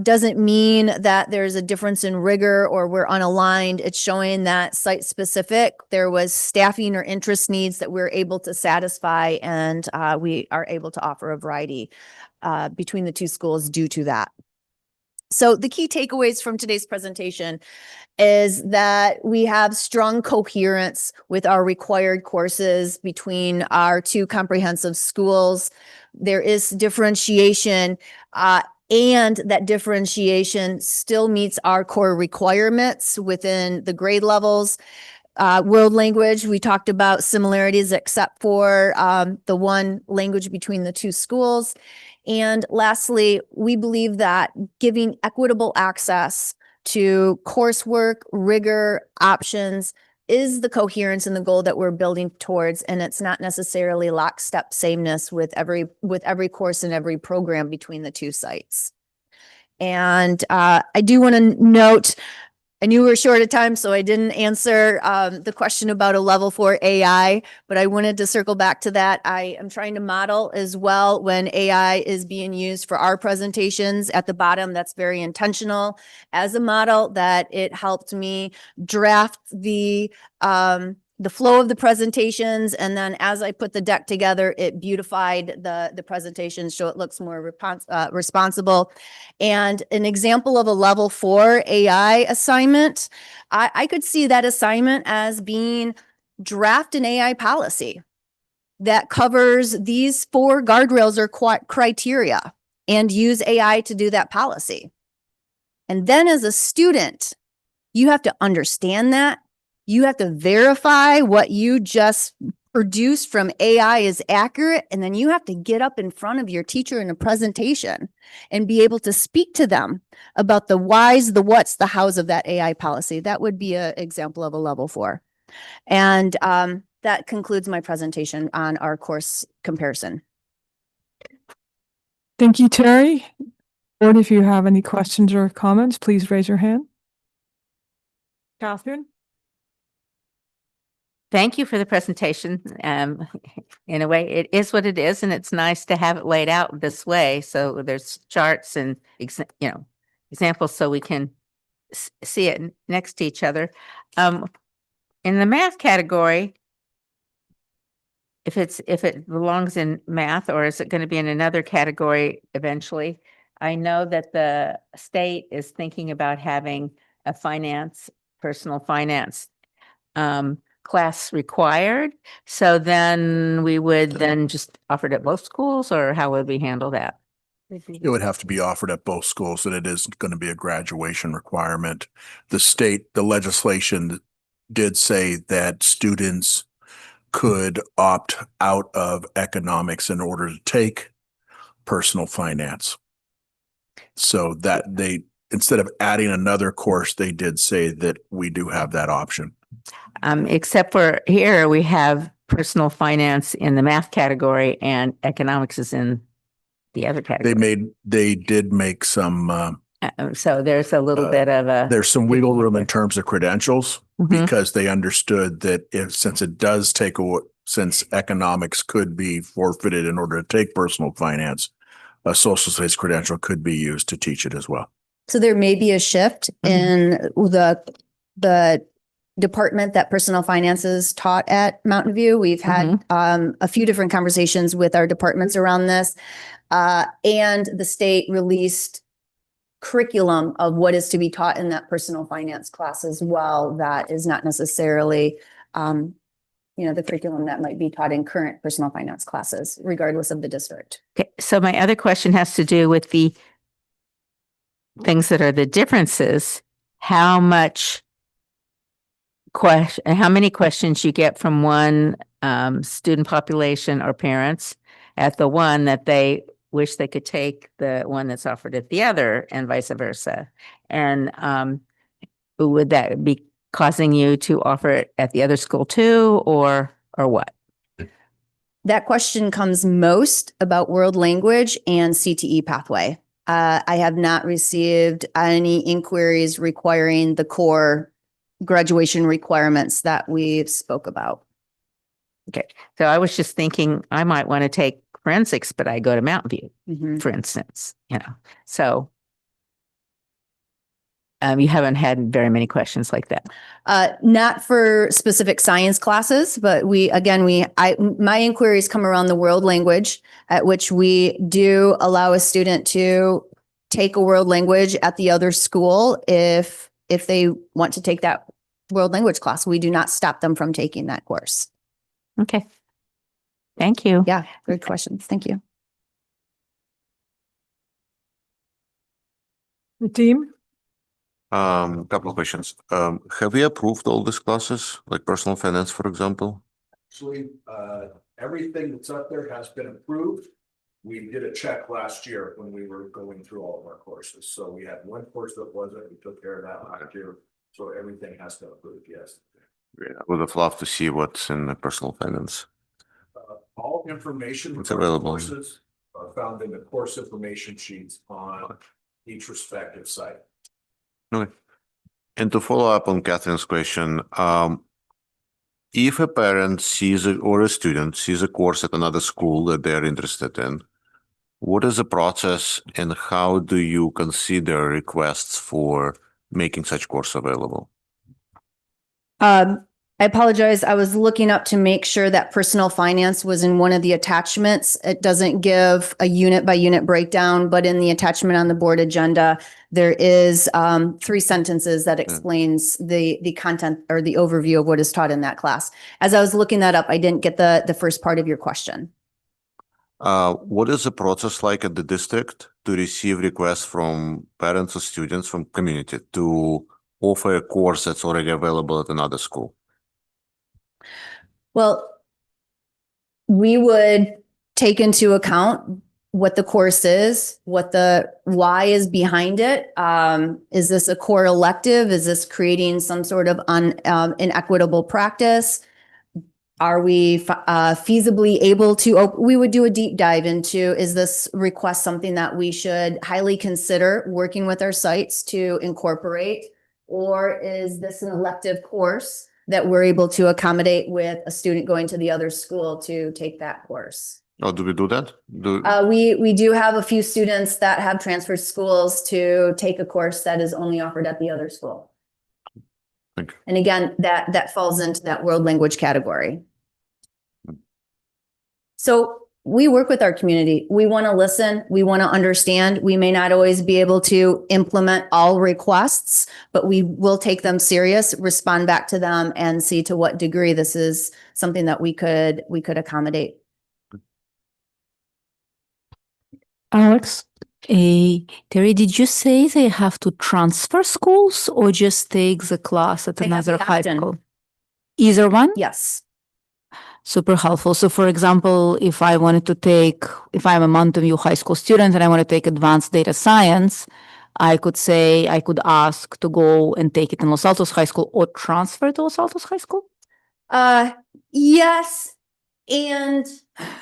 S1: doesn't mean that there's a difference in rigor or we're unaligned. It's showing that site specific, there was staffing or interest needs that we're able to satisfy, and we are able to offer a variety between the two schools due to that. So the key takeaways from today's presentation is that we have strong coherence with our required courses between our two comprehensive schools. There is differentiation, and that differentiation still meets our core requirements within the grade levels. World language, we talked about similarities except for the one language between the two schools. And lastly, we believe that giving equitable access to coursework, rigor, options is the coherence and the goal that we're building towards. And it's not necessarily lockstep sameness with every course and every program between the two sites. And I do want to note, I knew we were short of time, so I didn't answer the question about a level 4 AI, but I wanted to circle back to that. I am trying to model as well when AI is being used for our presentations at the bottom. That's very intentional as a model, that it helped me draft the flow of the presentations. And then as I put the deck together, it beautified the presentation so it looks more responsible. And an example of a level 4 AI assignment, I could see that assignment as being draft an AI policy that covers these 4 guardrails or criteria and use AI to do that policy. And then as a student, you have to understand that. You have to verify what you just produced from AI is accurate. And then you have to get up in front of your teacher in a presentation and be able to speak to them about the whys, the whats, the hows of that AI policy. That would be an example of a level 4. And that concludes my presentation on our course comparison.
S2: Thank you, Terry. Board, if you have any questions or comments, please raise your hand. Catherine?
S7: Thank you for the presentation. In a way, it is what it is, and it's nice to have it laid out this way. So there's charts and examples so we can see it next to each other. In the math category, if it belongs in math, or is it going to be in another category eventually? I know that the state is thinking about having a personal finance class required. So then we would then just offer it at both schools, or how would we handle that?
S3: It would have to be offered at both schools, and it is going to be a graduation requirement. The legislation did say that students could opt out of economics in order to take personal finance. So that instead of adding another course, they did say that we do have that option.
S7: Except for here, we have personal finance in the math category and economics is in the other category.
S3: They did make some,
S7: so there's a little bit of
S3: there's some wiggle room in terms of credentials, because they understood that since economics could be forfeited in order to take personal finance, a social studies credential could be used to teach it as well.
S1: So there may be a shift in the department that personal finance is taught at Mountain View. We've had a few different conversations with our departments around this, and the state released curriculum of what is to be taught in that personal finance class as well. That is not necessarily, the curriculum that might be taught in current personal finance classes, regardless of the district.
S7: Okay, so my other question has to do with the things that are the differences. How many questions you get from one student population or parents at the one that they wish they could take the one that's offered at the other, and vice versa. And would that be causing you to offer it at the other school too, or what?
S1: That question comes most about world language and CTE pathway. I have not received any inquiries requiring the core graduation requirements that we spoke about.
S7: Okay, so I was just thinking I might want to take forensics, but I go to Mountain View, for instance, so you haven't had very many questions like that.
S1: Not for specific science classes, but my inquiries come around the world language, at which we do allow a student to take a world language at the other school if they want to take that world language class. We do not stop them from taking that course.
S7: Okay. Thank you.
S1: Yeah, good questions. Thank you.
S2: The team?
S6: Couple of questions. Have we approved all these classes, like personal finance, for example?
S3: Actually, everything that's up there has been approved. We did a check last year when we were going through all of our courses. So we had one course that wasn't, we took care of that last year. So everything has been approved, yes.
S6: Yeah, I would have loved to see what's in the personal finance.
S3: All information
S6: It's available.
S3: courses are found in the course information sheets on each respective site.
S6: Okay. And to follow up on Catherine's question, if a parent or a student sees a course at another school that they're interested in, what is the process and how do you consider requests for making such course available?
S1: I apologize. I was looking up to make sure that personal finance was in one of the attachments. It doesn't give a unit by unit breakdown, but in the attachment on the board agenda, there is 3 sentences that explains the content or the overview of what is taught in that class. As I was looking that up, I didn't get the first part of your question.
S6: What is the process like at the district to receive requests from parents or students from community to offer a course that's already available at another school?
S1: Well, we would take into account what the course is, what the why is behind it. Is this a core elective? Is this creating some sort of inequitable practice? Are we feasibly able to, we would do a deep dive into, is this request something that we should highly consider working with our sites to incorporate? Or is this an elective course that we're able to accommodate with a student going to the other school to take that course?
S6: Oh, do we do that?
S1: We do have a few students that have transferred schools to take a course that is only offered at the other school.
S6: Thank you.
S1: And again, that falls into that world language category. So we work with our community. We want to listen. We want to understand. We may not always be able to implement all requests, but we will take them serious, respond back to them, and see to what degree this is something that we could accommodate.
S2: Alex?
S5: Terry, did you say they have to transfer schools or just take the class at
S1: They have
S5: another
S1: the
S5: high
S1: option.
S5: school? Either one?
S1: Yes.
S5: Super helpful. So for example, if I'm a Mountain View High School student and I want to take advanced data science, I could ask to go and take it in Los Altos High School or transfer to Los Altos High School?
S1: Yes. And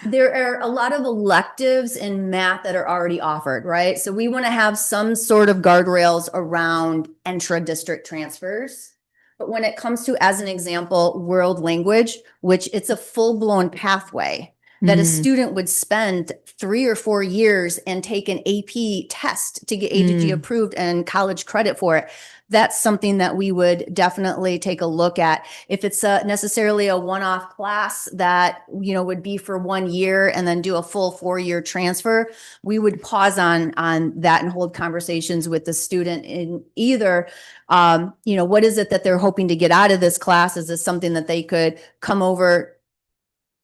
S1: there are a lot of electives in math that are already offered, right? So we want to have some sort of guardrails around intra-district transfers. But when it comes to, as an example, world language, which it's a full-blown pathway that a student would spend 3 or 4 years and take an AP test to get A to G approved and college credit for it. That's something that we would definitely take a look at. If it's necessarily a one-off class that, would be for 1 year and then do a full 4-year transfer, we would pause on that and hold conversations with the student in either, what is it that they're hoping to get out of this class? Is this something that they could come over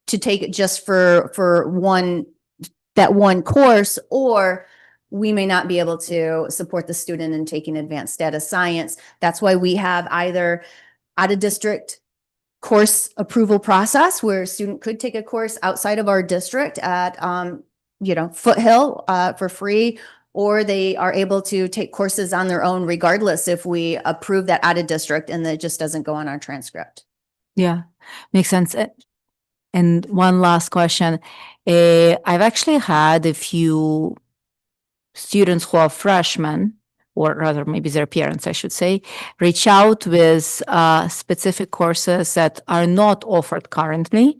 S1: to take it just for that one course, or we may not be able to support the student in taking advanced data science. That's why we have either out of district course approval process where a student could take a course outside of our district at, Foothill for free, or they are able to take courses on their own regardless if we approve that out of district and it just doesn't go on our transcript.
S5: Yeah, makes sense. And one last question. I've actually had a few students who are freshmen, or rather maybe their parents, I should say, reach out with specific courses that are not offered currently,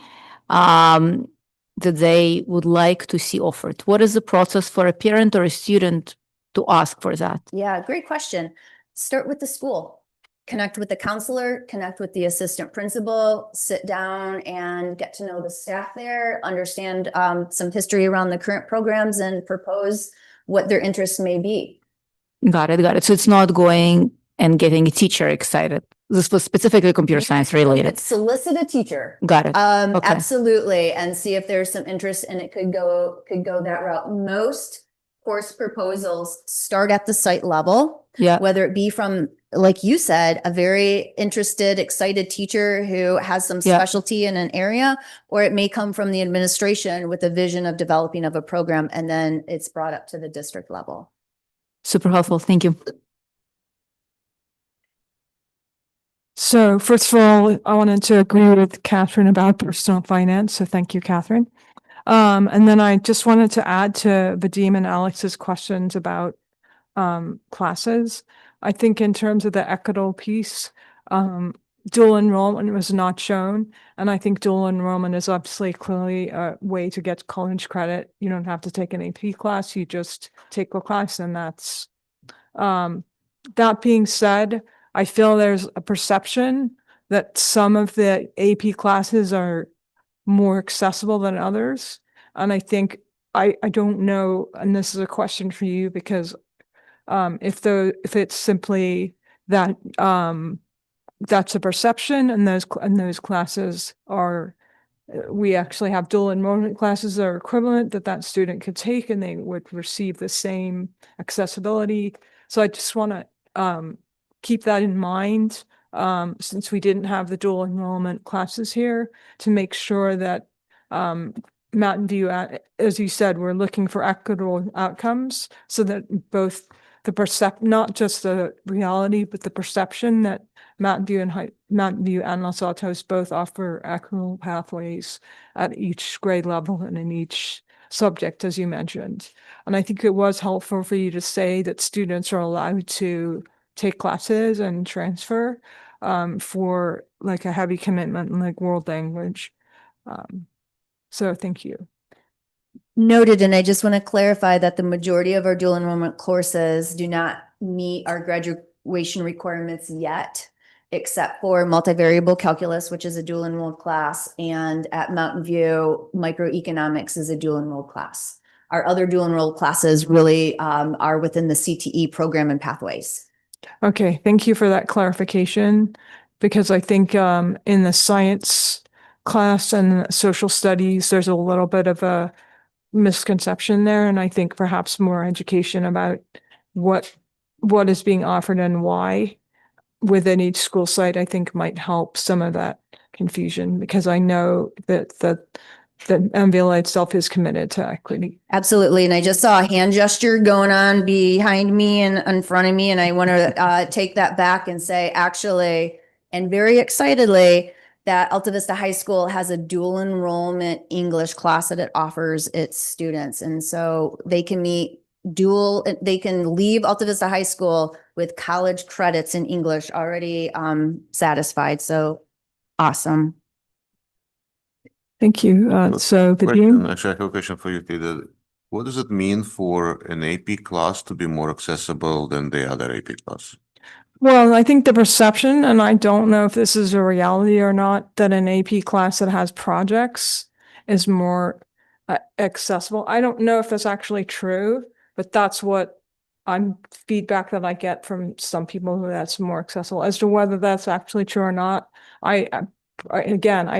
S5: that they would like to see offered. What is the process for a parent or a student to ask for that?
S1: Yeah, great question. Start with the school. Connect with the counselor, connect with the assistant principal, sit down and get to know the staff there, understand some history around the current programs and propose what their interests may be.
S5: Got it. So it's not going and getting a teacher excited. This was specifically computer science related.
S1: Solicit a teacher.
S5: Got it. Okay.
S1: Absolutely. And see if there's some interest and it could go that route. Most course proposals start at the site level.
S5: Yeah.
S1: Whether it be from, like you said, a very interested, excited teacher who has some specialty in an area, or it may come from the administration with a vision of developing of a program, and then it's brought up to the district level.
S5: Super helpful. Thank you.
S2: So first of all, I wanted to agree with Catherine about personal finance. So thank you, Catherine. And then I just wanted to add to Vadim and Alex's questions about classes. I think in terms of the equitable piece, dual enrollment was not shown. And I think dual enrollment is obviously clearly a way to get college credit. You don't have to take an AP class, you just take a class, and that's that being said, I feel there's a perception that some of the AP classes are more accessible than others. And I think I don't know, and this is a question for you, because if it's simply that that's a perception, and those classes are, we actually have dual enrollment classes that are equivalent that student could take, and they would receive the same accessibility. So I just want to keep that in mind, since we didn't have the dual enrollment classes here, to make sure that Mountain View, as you said, we're looking for equitable outcomes so that both not just the reality, but the perception that Mountain View and Los Altos both offer equitable pathways at each grade level and in each subject, as you mentioned. And I think it was helpful for you to say that students are allowed to take classes and transfer for like a heavy commitment in like world language. So thank you.
S1: Noted, and I just want to clarify that the majority of our dual enrollment courses do not meet our graduation requirements yet, except for multivariable calculus, which is a dual enrolled class, and at Mountain View, microeconomics is a dual enrolled class. Our other dual enrolled classes really are within the CTE program and pathways.
S2: Okay, thank you for that clarification, because I think in the science class and social studies, there's a little bit of a misconception there, and I think perhaps more education about what is being offered and why within each school site, I think might help some of that confusion, because I know that the MVLA itself is committed to equity.
S1: Absolutely. And I just saw a hand gesture going on behind me and in front of me. And I want to take that back and say, actually, and very excitedly, that Alta Vista High School has a dual enrollment English class that it offers its students. And so they can they can leave Alta Vista High School with college credits in English already satisfied. So awesome.
S2: Thank you. So the dean.
S6: Actually, I have a question for you, Peter. What does it mean for an AP class to be more accessible than the other AP class?
S2: Well, I think the perception, and I don't know if this is a reality or not, that an AP class that has projects is more accessible. I don't know if that's actually true, but that's what feedback that I get from some people who that's more accessible. As to whether that's actually true or not, I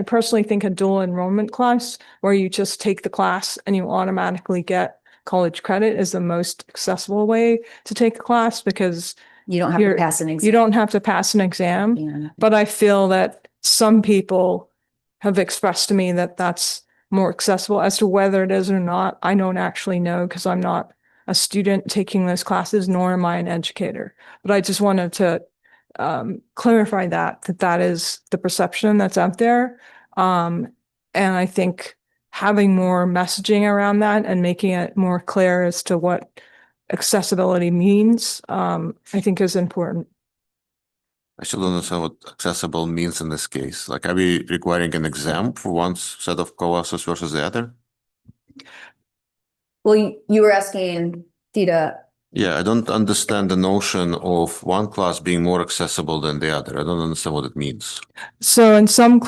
S2: personally think a dual enrollment class where you just take the class and you automatically get college credit is the most accessible way to take a class, because
S1: you don't have to pass an exam.
S2: You don't have to pass an exam.
S1: Yeah.
S2: But I feel that some people have expressed to me that that's more accessible. As to whether it is or not, I don't actually know, because I'm not a student taking those classes, nor am I an educator. But I just wanted to clarify that is the perception that's out there. And I think having more messaging around that and making it more clear as to what accessibility means, I think is important.
S6: I still don't understand what accessible means in this case. Like, are we requiring an exam for one set of courses versus the other?
S1: Well, you were asking Theta.
S6: Yeah, I don't understand the notion of one class being more accessible than the other. I don't understand what it means.
S2: So in some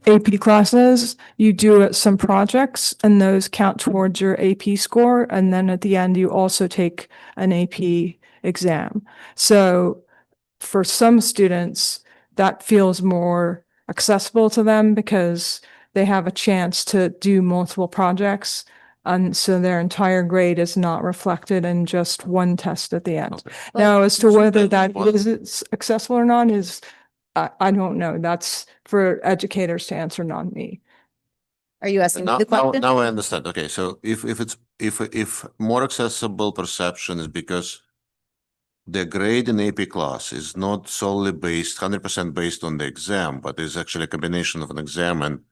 S2: AP classes, you do some projects and those count towards your AP score. And then at the end, you also take an AP exam. So for some students, that feels more accessible to them because they have a chance to do multiple projects. And so their entire grade is not reflected in just one test at the end.
S6: Okay.
S2: Now, as to whether that is accessible or not is, I don't know. That's for educators to answer, not me.
S1: Are you asking me the question?
S6: Now I understand. Okay, so if more accessible perception is because the grade in AP class is not solely based, 100% based on the exam, but is actually a combination of an exam and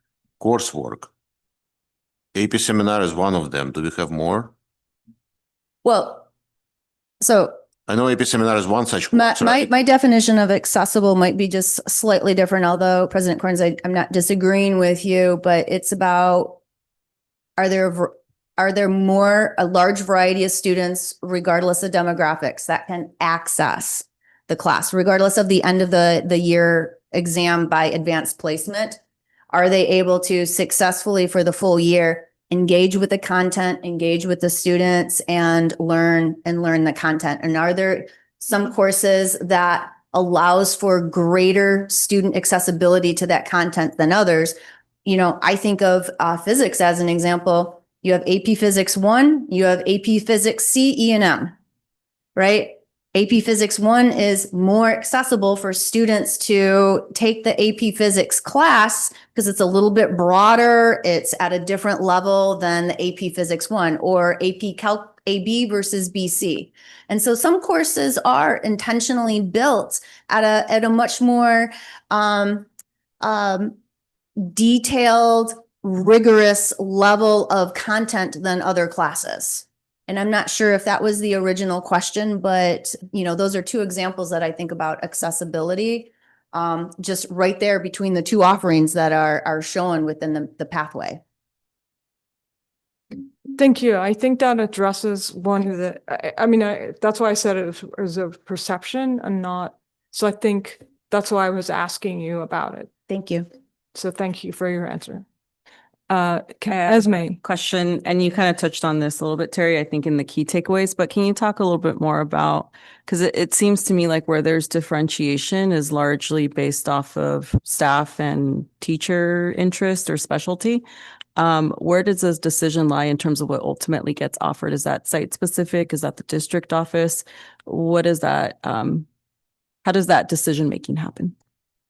S6: coursework. AP seminar is one of them. Do we have more?
S1: Well, so
S6: I know AP seminar is one such course, right?
S1: my definition of accessible might be just slightly different, although President Corns, I'm not disagreeing with you, but it's about, are there a large variety of students, regardless of demographics, that can access the class, regardless of the end of the year exam by advanced placement? Are they able to successfully for the full year engage with the content, engage with the students, and learn the content? And are there some courses that allows for greater student accessibility to that content than others? You know, I think of physics as an example. You have AP Physics 1, you have AP Physics C, E, and M, right? AP Physics 1 is more accessible for students to take the AP Physics class because it's a little bit broader. It's at a different level than the AP Physics 1 or AP Calc AB versus BC. And so some courses are intentionally built at a much more detailed, rigorous level of content than other classes. And I'm not sure if that was the original question, but those are two examples that I think about accessibility, just right there between the two offerings that are shown within the pathway.
S2: Thank you. I think that addresses one of the, I mean, that's why I said it was a perception and not, so I think that's why I was asking you about it.
S1: Thank you.
S2: So thank you for your answer.
S12: have
S2: Esme.
S12: question, and you kind of touched on this a little bit, Terry, I think in the key takeaways, but can you talk a little bit more about, because it seems to me like where there's differentiation is largely based off of staff and teacher interest or specialty. Where does this decision lie in terms of what ultimately gets offered? Is that site specific? Is that the district office? What is that? How does that decision making happen?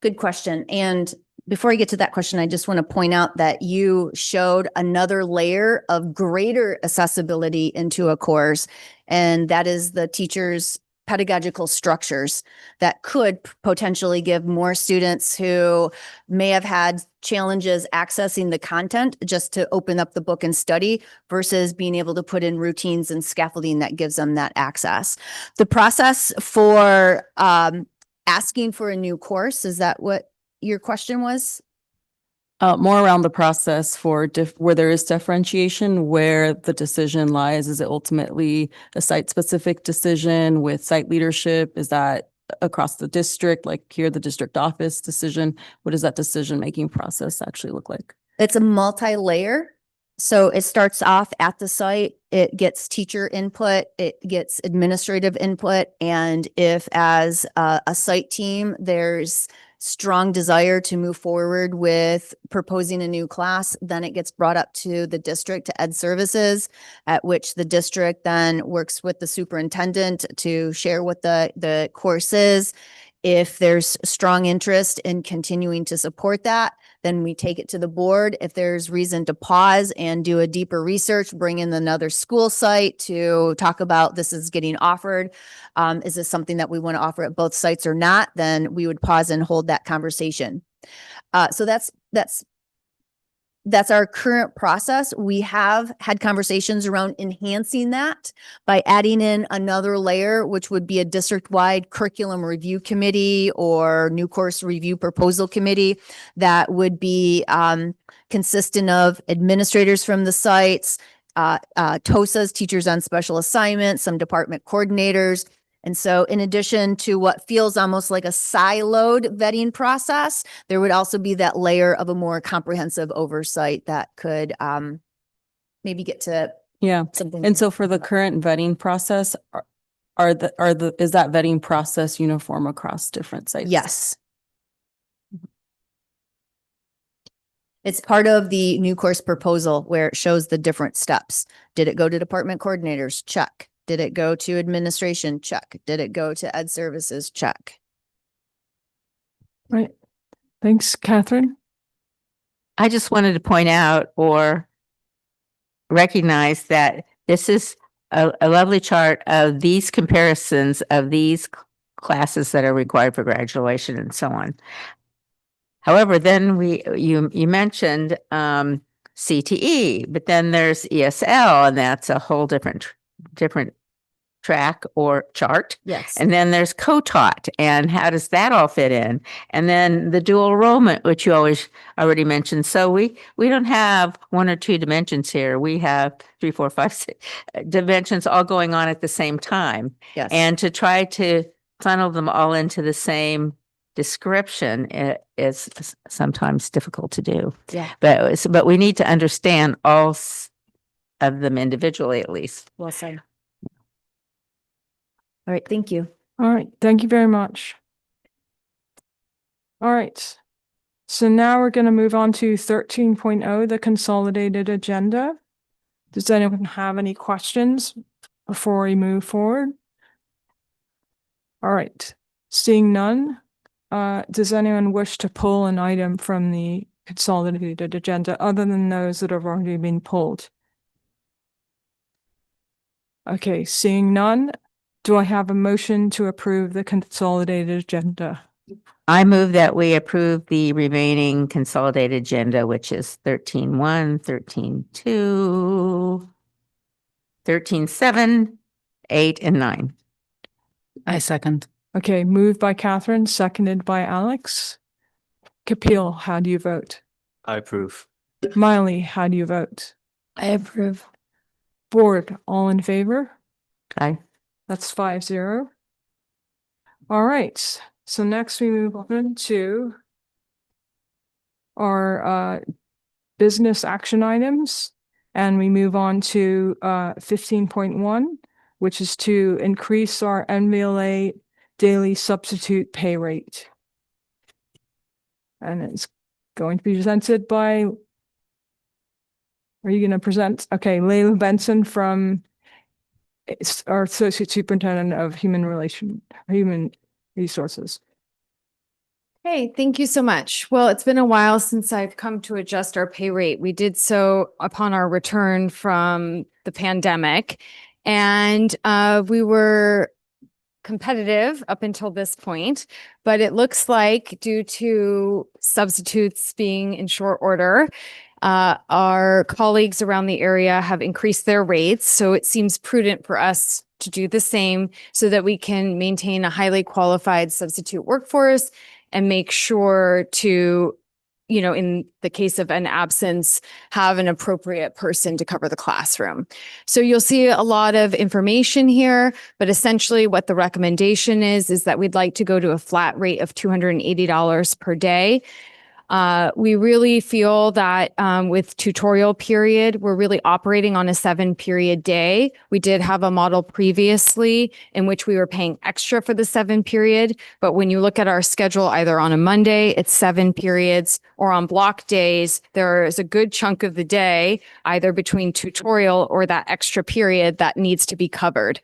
S1: Good question. And before I get to that question, I just want to point out that you showed another layer of greater accessibility into a course, and that is the teacher's pedagogical structures that could potentially give more students who may have had challenges accessing the content just to open up the book and study versus being able to put in routines and scaffolding that gives them that access. The process for asking for a new course, is that what your question was?
S12: More around the process for where there is differentiation, where the decision lies. Is it ultimately a site-specific decision with site leadership? Is that across the district, like here, the district office decision? What does that decision-making process actually look like?
S1: It's a multi-layer. So it starts off at the site, it gets teacher input, it gets administrative input, and if as a site team, there's strong desire to move forward with proposing a new class, then it gets brought up to the district, to Ed Services, at which the district then works with the superintendent to share what the course is. If there's strong interest in continuing to support that, then we take it to the board. If there's reason to pause and do a deeper research, bring in another school site to talk about this is getting offered. Is this something that we want to offer at both sites or not? Then we would pause and hold that conversation. So that's our current process. We have had conversations around enhancing that by adding in another layer, which would be a district-wide curriculum review committee or new course review proposal committee that would be consistent of administrators from the sites, TOSAs, teachers on special assignment, some department coordinators. And so in addition to what feels almost like a siloed vetting process, there would also be that layer of a more comprehensive oversight that could maybe get to something.
S12: And so for the current vetting process, is that vetting process uniform across different sites?
S1: Yes. It's part of the new course proposal where it shows the different steps. Did it go to department coordinators? Check. Did it go to administration? Check. Did it go to Ed Services? Check.
S2: Right. Thanks, Catherine.
S7: I just wanted to point out or recognize that this is a lovely chart of these comparisons of these classes that are required for graduation and so on. However, then you mentioned CTE, but then there's ESL, and that's a whole different track or chart.
S1: Yes.
S7: And then there's co-taught, and how does that all fit in? And then the dual enrollment, which you always already mentioned. So we don't have one or two dimensions here. We have 3, 4, 5, 6 dimensions all going on at the same time.
S1: Yes.
S7: And to try to funnel them all into the same description is sometimes difficult to do.
S1: Yeah.
S7: But we need to understand all of them individually, at least.
S1: Well said. All right. Thank you.
S2: All right. Thank you very much. All right. So now we're going to move on to 13.0, the consolidated agenda. Does anyone have any questions before we move forward? All right, seeing none, does anyone wish to pull an item from the consolidated agenda other than those that have already been pulled? Okay, seeing none, do I have a motion to approve the consolidated agenda?
S7: I move that we approve the remaining consolidated agenda, which is 13.1, 13.2, 13.7, 8, and 9.
S10: I second.
S2: Okay, moved by Catherine, seconded by Alex. Kapil, how do you vote?
S8: I approve.
S2: Miley, how do you vote?
S9: I approve.
S2: Board, all in favor?
S7: Aye.
S2: That's 5-0. All right, so next we move on to our business action items. And we move on to 15.1, which is to increase our MVLA daily substitute pay rate. And it's going to be presented by, are you going to present? Okay, Layla Benson from our Associate Superintendent of Human Resources.
S13: Hey, thank you so much. Well, it's been a while since I've come to adjust our pay rate. We did so upon our return from the pandemic, and we were competitive up until this point, but it looks like due to substitutes being in short order, our colleagues around the area have increased their rates. So it seems prudent for us to do the same so that we can maintain a highly qualified substitute workforce and make sure to, you know, in the case of an absence, have an appropriate person to cover the classroom. So you'll see a lot of information here, but essentially what the recommendation is that we'd like to go to a flat rate of $280 per day. We really feel that with tutorial period, we're really operating on a 7-period day. We did have a model previously in which we were paying extra for the 7 period. But when you look at our schedule, either on a Monday, it's 7 periods, or on block days, there is a good chunk of the day, either between tutorial or that extra period that needs to be covered.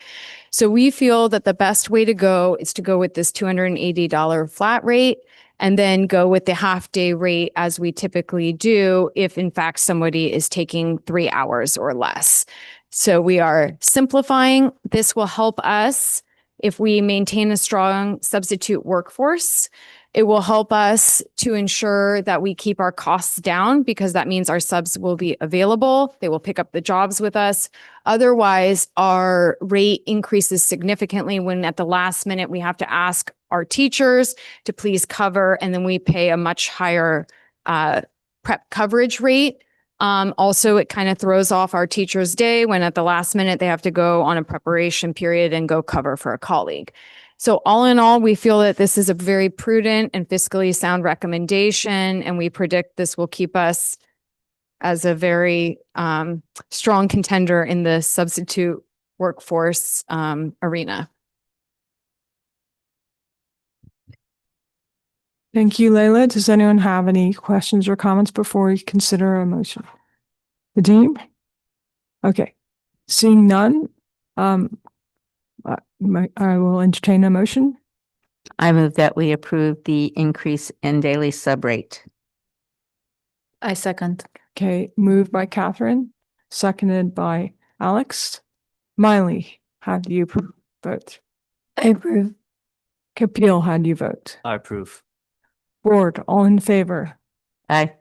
S13: So we feel that the best way to go is to go with this $280 flat rate, and then go with the half-day rate as we typically do if in fact somebody is taking 3 hours or less. So we are simplifying. This will help us if we maintain a strong substitute workforce. It will help us to ensure that we keep our costs down because that means our subs will be available. They will pick up the jobs with us. Otherwise, our rate increases significantly when at the last minute we have to ask our teachers to please cover, and then we pay a much higher prep coverage rate. Also, it kind of throws off our teachers' day when at the last minute they have to go on a preparation period and go cover for a colleague. So all in all, we feel that this is a very prudent and fiscally sound recommendation, and we predict this will keep us as a very strong contender in the substitute workforce arena.
S2: Thank you, Layla. Does anyone have any questions or comments before we consider a motion? Nadeem? Okay, seeing none, I will entertain a motion.
S7: I move that we approve the increase in daily sub rate.
S9: I second.
S2: Okay, moved by Catherine, seconded by Alex. Miley, how do you vote?
S9: I approve.
S2: Kapil, how do you vote?
S8: I approve.
S2: Board, all in favor?
S7: Aye.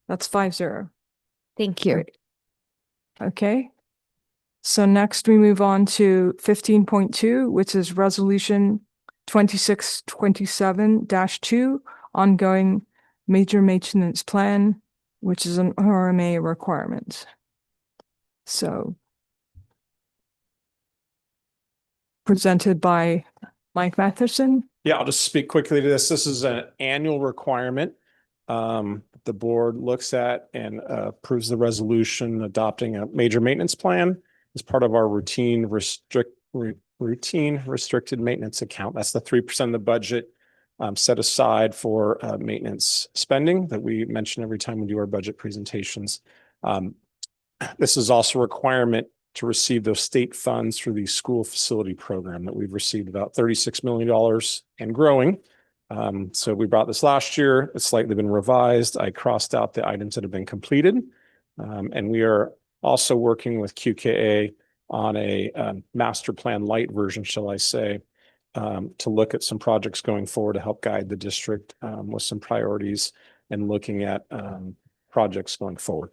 S2: That's 5-0.
S13: Thank you.
S2: Okay. So next we move on to 15.2, which is resolution 2627-2, ongoing major maintenance plan, which is an RMA requirement. So presented by Mike Matheson.
S14: Yeah, I'll just speak quickly to this. This is an annual requirement. The board looks at and approves the resolution adopting a major maintenance plan as part of our routine restricted maintenance account. That's the 3% of the budget set aside for maintenance spending that we mention every time we do our budget presentations. This is also a requirement to receive those state funds through the school facility program that we've received about $36 million and growing. So we brought this last year. It's slightly been revised. I crossed out the items that have been completed. And we are also working with QKA on a master plan light version, shall I say, to look at some projects going forward to help guide the district with some priorities and looking at projects going forward.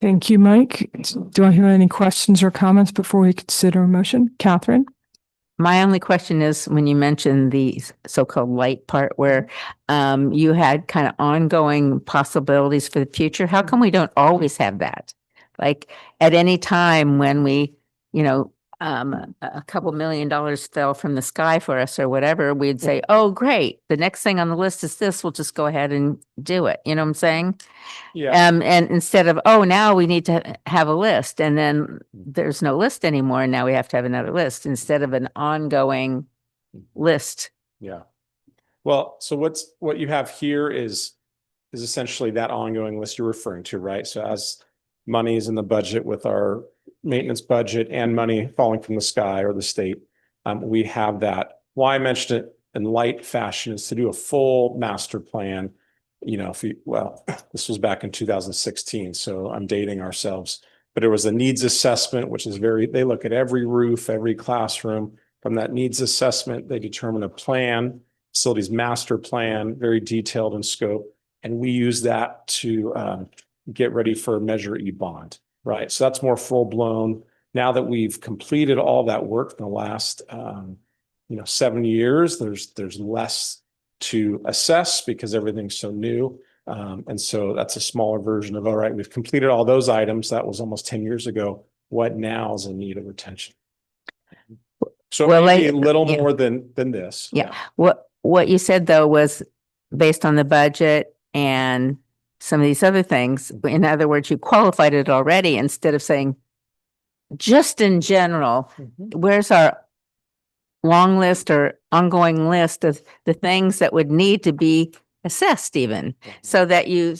S2: Thank you, Mike. Do I hear any questions or comments before we consider a motion? Catherine?
S7: My only question is when you mentioned the so-called light part where you had kind of ongoing possibilities for the future, how come we don't always have that? Like at any time when we, a couple $1 million fell from the sky for us or whatever, we'd say, oh, great. The next thing on the list is this. We'll just go ahead and do it. You know what I'm saying?
S14: Yeah.
S7: And instead of, oh, now we need to have a list and then there's no list anymore. And now we have to have another list instead of an ongoing list.
S14: Yeah. Well, so what you have here is essentially that ongoing list you're referring to, right? So as money is in the budget with our maintenance budget and money falling from the sky or the state, we have that. Why I mentioned it in light fashion is to do a full master plan. This was back in 2016, so I'm dating ourselves, but it was a needs assessment, which is they look at every roof, every classroom. From that needs assessment, they determine a plan, facilities master plan, very detailed in scope. And we use that to get ready for Measure E bond, right? So that's more full blown. Now that we've completed all that work in the last 7 years, there's less to assess because everything's so new. And so that's a smaller version of, all right, we've completed all those items. That was almost 10 years ago. What now is in need of attention? So
S7: Well,
S14: maybe a little more than this.
S7: Yeah. What you said though was based on the budget and some of these other things. In other words, you qualified it already instead of saying just in general, where's our long list or ongoing list of the things that would need to be assessed even so that you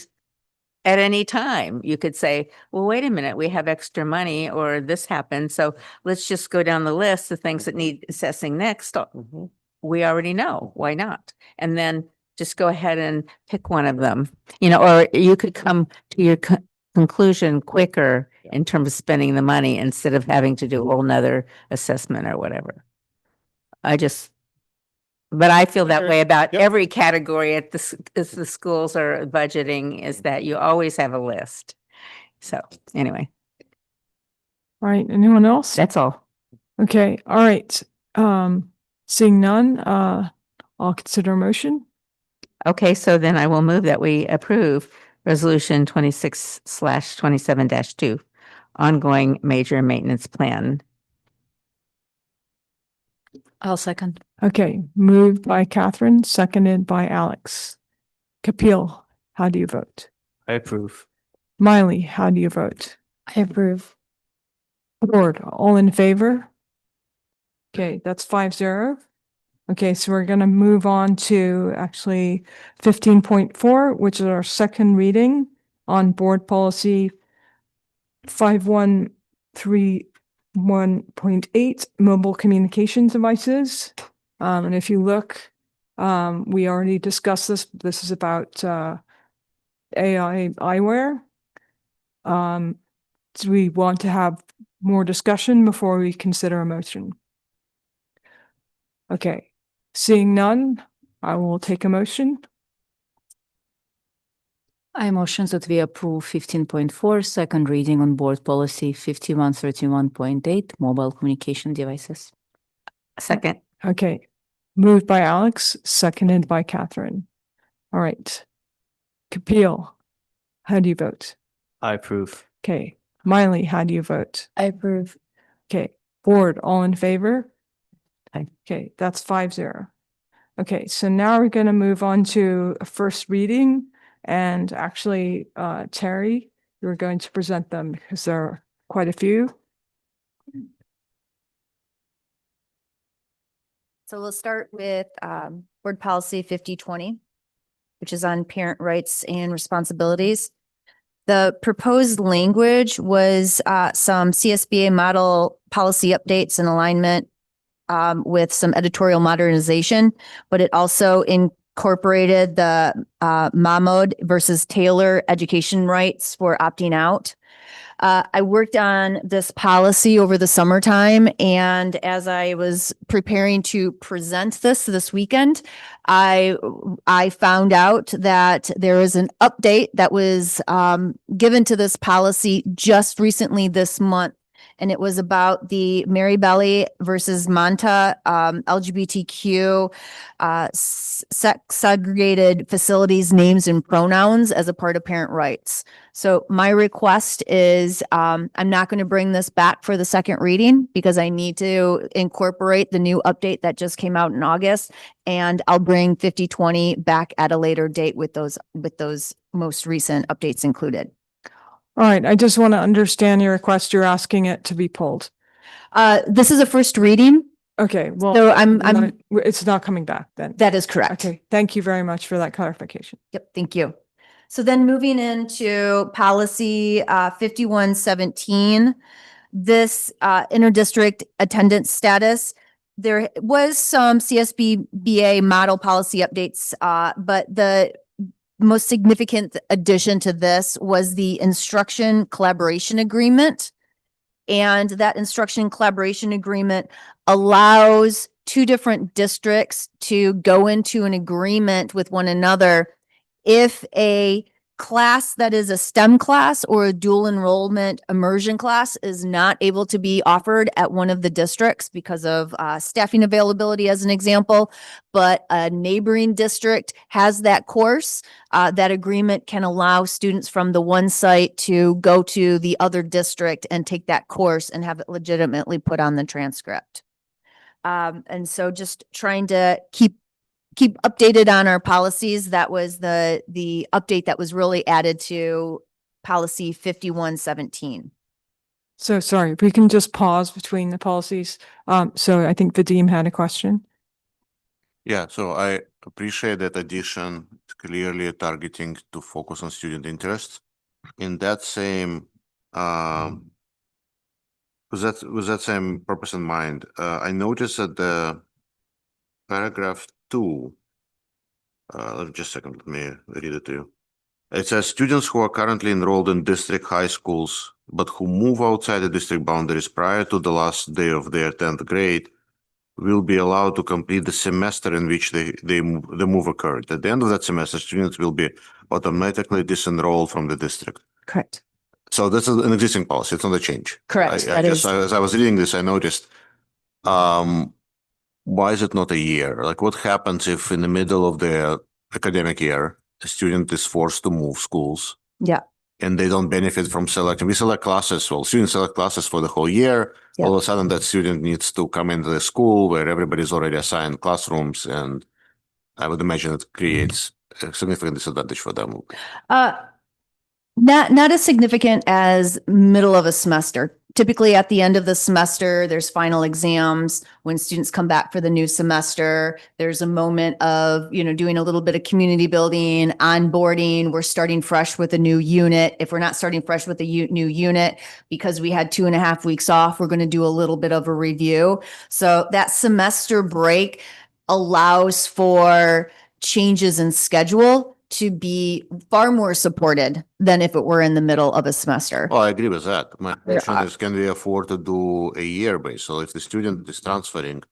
S7: at any time you could say, well, wait a minute, we have extra money or this happened. So let's just go down the list of things that need assessing next. We already know, why not? And then just go ahead and pick one of them, or you could come to your conclusion quicker in terms of spending the money instead of having to do a whole nother assessment or whatever. But I feel that way about every category at as the schools are budgeting is that you always have a list. So anyway.
S2: All right. Anyone else?
S7: That's all.
S2: Okay. All right. Seeing none, I'll consider a motion.
S7: Okay, so then I will move that we approve Resolution 26/27-2, ongoing major maintenance plan.
S10: I'll second.
S2: Okay. Moved by Catherine, seconded by Alex. Kapil, how do you vote?
S8: I approve.
S2: Miley, how do you vote?
S9: I approve.
S2: Board, all in favor? Okay, that's 5-0. Okay, so we're going to move on to actually 15.4, which is our second reading on board policy 5131.8, mobile communication devices. And if you look, we already discussed this. This is about AI eyewear. Do we want to have more discussion before we consider a motion? Okay. Seeing none, I will take a motion.
S10: I motion that we approve 15.4, second reading on board policy 5131.8, mobile communication devices.
S7: Second.
S2: Okay. Moved by Alex, seconded by Catherine. All right. Kapil, how do you vote?
S8: I approve.
S2: Okay. Miley, how do you vote?
S9: I approve.
S2: Okay. Board, all in favor?
S7: Aye.
S2: Okay, that's 5-0. Okay, so now we're going to move on to a first reading. And actually, Terry, you're going to present them because there are quite a few.
S1: So we'll start with Board Policy 5020, which is on parent rights and responsibilities. The proposed language was some CSBA model policy updates and alignment with some editorial modernization, but it also incorporated the Mahmoud versus Taylor education rights for opting out. I worked on this policy over the summertime, and as I was preparing to present this weekend, I found out that there is an update that was given to this policy just recently this month. And it was about the Mary Belly versus Manta LGBTQ sex segregated facilities names and pronouns as a part of parent rights. So my request is I'm not going to bring this back for the second reading because I need to incorporate the new update that just came out in August, and I'll bring 5020 back at a later date with those most recent updates included.
S2: All right, I just want to understand your request. You're asking it to be pulled.
S1: This is a first reading.
S2: Okay, well,
S1: So I'm
S2: it's not coming back then.
S1: that is correct.
S2: Okay, thank you very much for that clarification.
S1: Yep, thank you. So then moving into policy 5117, this interdistrict attendance status, there was some CSBA model policy updates, but the most significant addition to this was the instruction collaboration agreement. And that instruction collaboration agreement allows two different districts to go into an agreement with one another if a class that is a STEM class or a dual enrollment immersion class is not able to be offered at one of the districts because of staffing availability, as an example, but a neighboring district has that course, that agreement can allow students from the one site to go to the other district and take that course and have it legitimately put on the transcript. And so just trying to keep updated on our policies. That was the update that was really added to policy 5117.
S2: So sorry, if we can just pause between the policies. So I think the dean had a question.
S6: Yeah, so I appreciate that addition. It's clearly targeting to focus on student interest. In that same, with that same purpose in mind, I noticed that the paragraph 2, just a second, let me read it to you. It says students who are currently enrolled in district high schools, but who move outside the district boundaries prior to the last day of their 10th grade will be allowed to complete the semester in which the move occurred. At the end of that semester, students will be automatically disenrolled from the district.
S1: Correct.
S6: So this is an existing policy. It's not a change.
S1: Correct.
S6: I guess as I was reading this, I noticed, why is it not a year? Like what happens if in the middle of the academic year, a student is forced to move schools?
S1: Yeah.
S6: And they don't benefit from selecting. We select classes. Well, students select classes for the whole year.
S1: Yeah.
S6: All of a sudden, that student needs to come into the school where everybody's already assigned classrooms, and I would imagine it creates a significant disadvantage for them.
S1: Not as significant as middle of a semester. Typically at the end of the semester, there's final exams. When students come back for the new semester, there's a moment of, doing a little bit of community building, onboarding. We're starting fresh with a new unit. If we're not starting fresh with a new unit, because we had 2.5 weeks off, we're going to do a little bit of a review. So that semester break allows for changes in schedule to be far more supported than if it were in the middle of a semester.
S6: Oh, I agree with that. My question is, can we afford to do a year base? So if the student is transferring,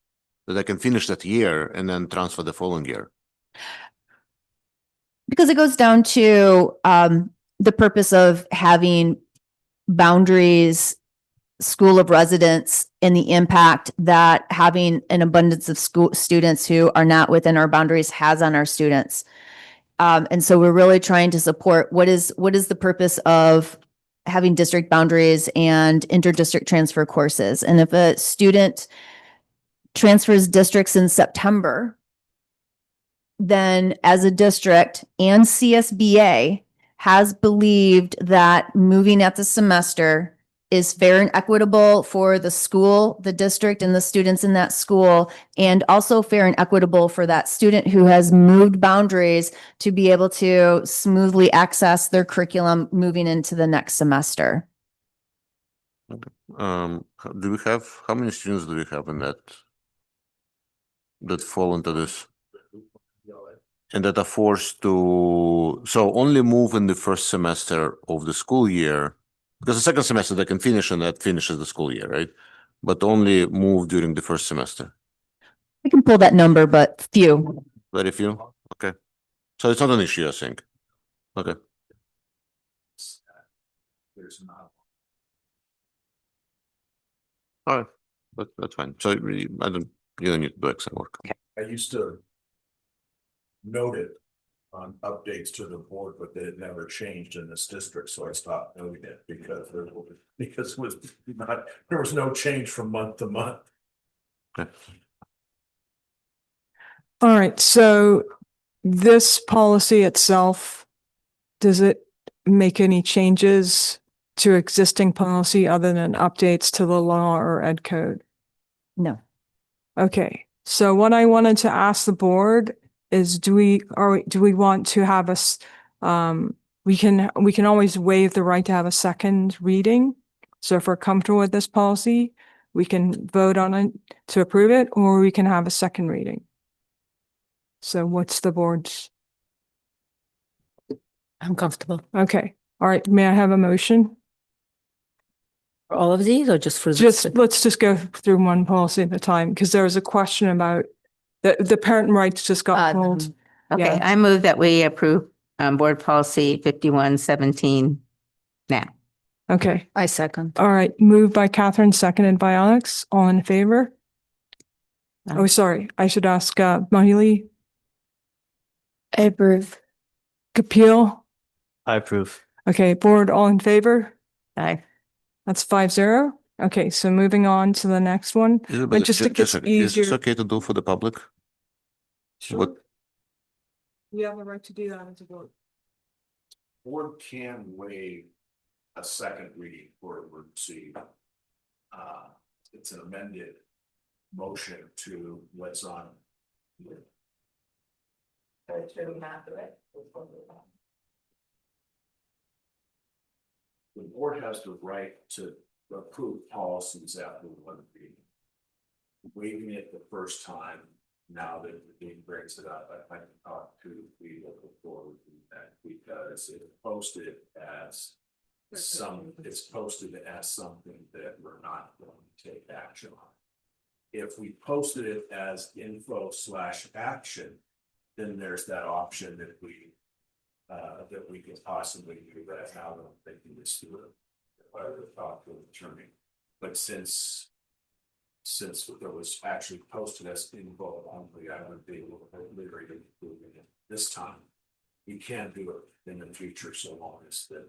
S6: that I can finish that year and then transfer the following year.
S1: Because it goes down to the purpose of having boundaries, school of residence, and the impact that having an abundance of school students who are not within our boundaries has on our students. And so we're really trying to support what is the purpose of having district boundaries and interdistrict transfer courses. And if a student transfers districts in September, then as a district and CSBA has believed that moving at the semester is fair and equitable for the school, the district, and the students in that school, and also fair and equitable for that student who has moved boundaries to be able to smoothly access their curriculum moving into the next semester.
S6: Do we have, how many students do we have in that fall into this? And that are forced to, so only move in the first semester of the school year, because the second semester they can finish and that finishes the school year, right? But only move during the first semester.
S1: I can pull that number, but few.
S6: Very few? Okay. So it's not an issue, I think. Okay.
S3: There's not.
S6: All right. That's fine. So really, you don't need to do extra work.
S3: I used to note it on updates to the board, but it never changed in this district, so I stopped noting it because it was not, there was no change from month to month.
S6: Okay.
S2: All right, so this policy itself, does it make any changes to existing policy other than updates to the law or ed code?
S1: No.
S2: Okay, so what I wanted to ask the board is, do we want to have we can always waive the right to have a second reading. So if we're comfortable with this policy, we can vote on it to approve it, or we can have a second reading. So what's the board's?
S5: I'm comfortable.
S2: Okay, all right, may I have a motion?
S5: For all of these or just for?
S2: Let's just go through one policy at a time, because there was a question about the parent rights just got pulled.
S7: Okay,
S2: Yeah.
S7: I move that we approve board policy 5117 now.
S2: Okay,
S5: I second.
S2: all right, moved by Catherine, seconded by Alex, all in favor? Oh, sorry, I should ask Mahili,
S9: I approve.
S2: Kapil.
S8: I approve.
S2: Okay, board, all in favor?
S7: Aye.
S2: That's 5-0. Okay, so moving on to the next one.
S6: Isabel,
S2: But just to get
S6: is this
S2: easier.
S6: okay to do for the public? What-
S2: You have the right to do that as a board.
S3: Board can waive a second reading for emergency. It's an amended motion to what's on. The board has the right to approve policies after one reading. Waiving it the first time, now that the dean brings it up, I can talk to people before we do that, because it's posted as it's posted as something that we're not going to take action on. If we posted it as info/action, then there's that option that we could possibly do that. Now that I'm thinking this through, if I were to talk to an attorney, but since it was actually posted as info only, I would be able to literally do it this time. We can do it in the future, so long as that.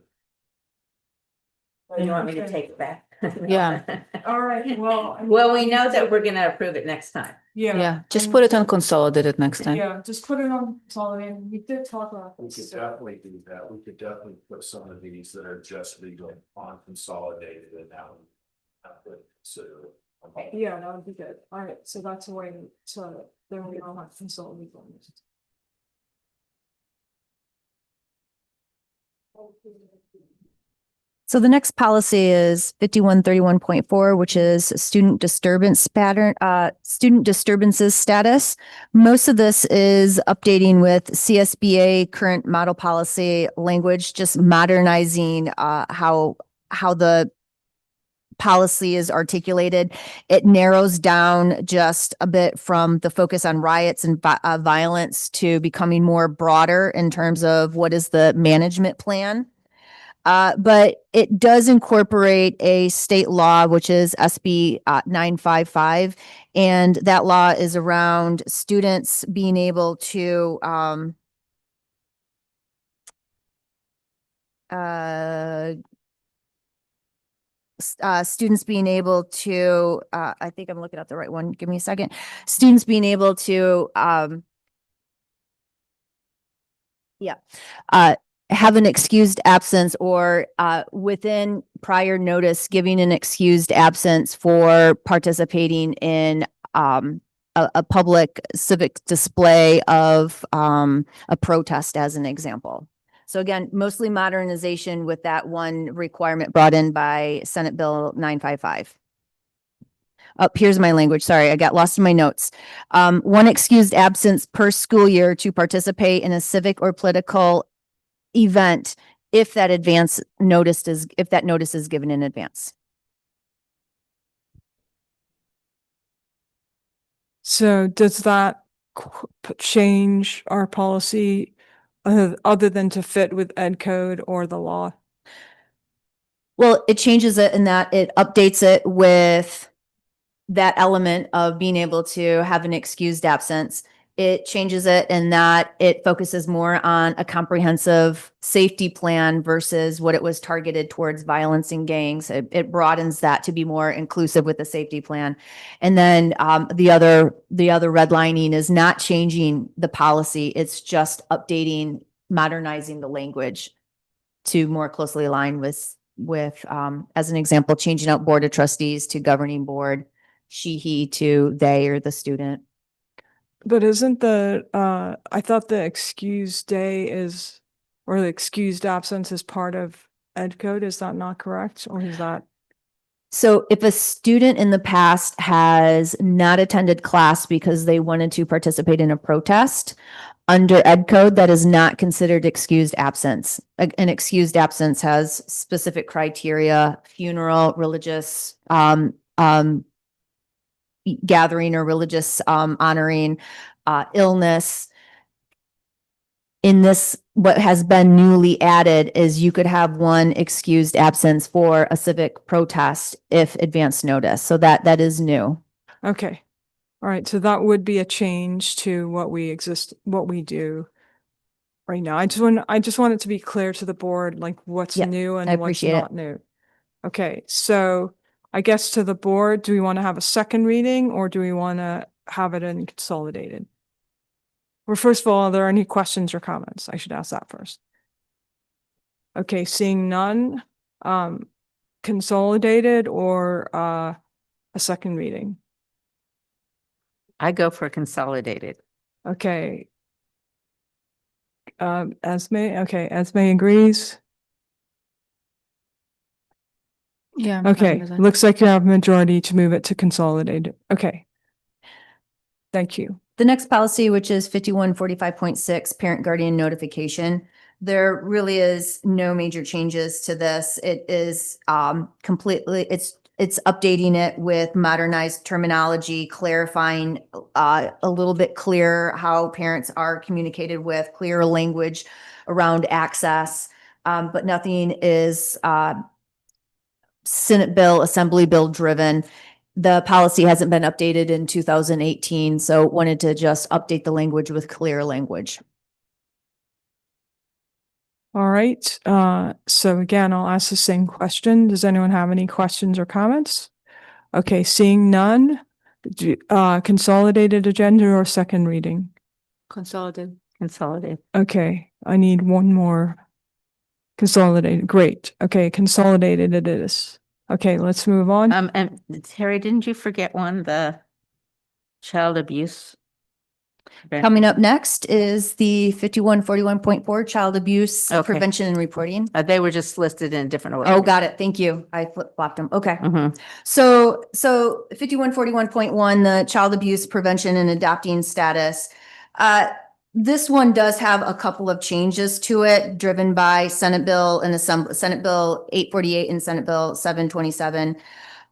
S7: You want me to take it back?
S5: Yeah.
S2: All right, well.
S7: Well, we know that we're gonna approve it next time.
S5: Yeah, just put it on consolidated next time.
S2: Yeah, just put it on consolidated. We did talk about
S3: We
S2: this.
S3: could definitely do that. We could definitely put some of these that are just legal on consolidated and now. Consider it.
S2: Yeah, that would be good. All right, so that's a way to, then we don't have to consult legal.
S1: So the next policy is 5131.4, which is student disturbance pattern, student disturbances status. Most of this is updating with CSBA current model policy language, just modernizing how the policy is articulated. It narrows down just a bit from the focus on riots and violence to becoming more broader in terms of what is the management plan. But it does incorporate a state law, which is SB 955. And that law is around students being able to students being able to, I think I'm looking at the right one. Give me a second. Students being able to, have an excused absence or within prior notice, giving an excused absence for participating in a public civic display of a protest as an example. So again, mostly modernization with that one requirement brought in by Senate Bill 955. Oh, here's my language. Sorry, I got lost in my notes. One excused absence per school year to participate in a civic or political event if that notice is given in advance.
S2: So does that change our policy other than to fit with ed code or the law?
S1: Well, it changes it in that it updates it with that element of being able to have an excused absence. It changes it in that it focuses more on a comprehensive safety plan versus what it was targeted towards violence and gangs. It broadens that to be more inclusive with the safety plan. And then the other redlining is not changing the policy. It's just updating, modernizing the language to more closely align with as an example, changing out board of trustees to governing board, she, he to they or the student.
S2: But isn't I thought the excused day or the excused absence is part of ed code. Is that not correct? Or is that?
S1: So if a student in the past has not attended class because they wanted to participate in a protest, under ed code, that is not considered excused absence. An excused absence has specific criteria: funeral, religious gathering or religious honoring, illness. In this, what has been newly added is you could have one excused absence for a civic protest if advance notice. So that is new.
S2: Okay. All right. So that would be a change to what we do right now. I just want it to be clear to the board, like what's
S1: Yeah,
S2: new and
S1: I
S2: what's
S1: appreciate
S2: not new. Okay. So I guess to the board, do we want to have a second reading or do we want to have it in consolidated? Well, first of all, are there any questions or comments? I should ask that first. Okay, seeing none, consolidated or a second reading?
S7: I go for consolidated.
S2: Okay. Esme agrees.
S9: Yeah.
S2: Okay, looks like you have a majority to move it to consolidated. Okay. Thank you.
S1: The next policy, which is 5145.6, parent guardian notification. There really is no major changes to this. It is completely, it's updating it with modernized terminology, clarifying a little bit clearer how parents are communicated with, clearer language around access, but nothing is Senate bill, Assembly bill driven. The policy hasn't been updated in 2018, so wanted to just update the language with clear language.
S2: All right. So again, I'll ask the same question. Does anyone have any questions or comments? Okay, seeing none, consolidated agenda or second reading?
S7: Consolidated. Consolidated.
S2: Okay, I need one more. Consolidated, great. Okay, consolidated it is. Okay, let's move on.
S7: And Terry, didn't you forget one, the child abuse?
S1: Coming up next is the 5141.4 child abuse
S7: Okay.
S1: prevention and reporting.
S7: They were just listed in a different order.
S1: Oh, got it. Thank you. I flip-flopped them. Okay.
S7: Mhm.
S1: So 5141.1, the child abuse prevention and adopting status. This one does have a couple of changes to it, driven by Senate Bill and Senate Bill 848 and Senate Bill 727.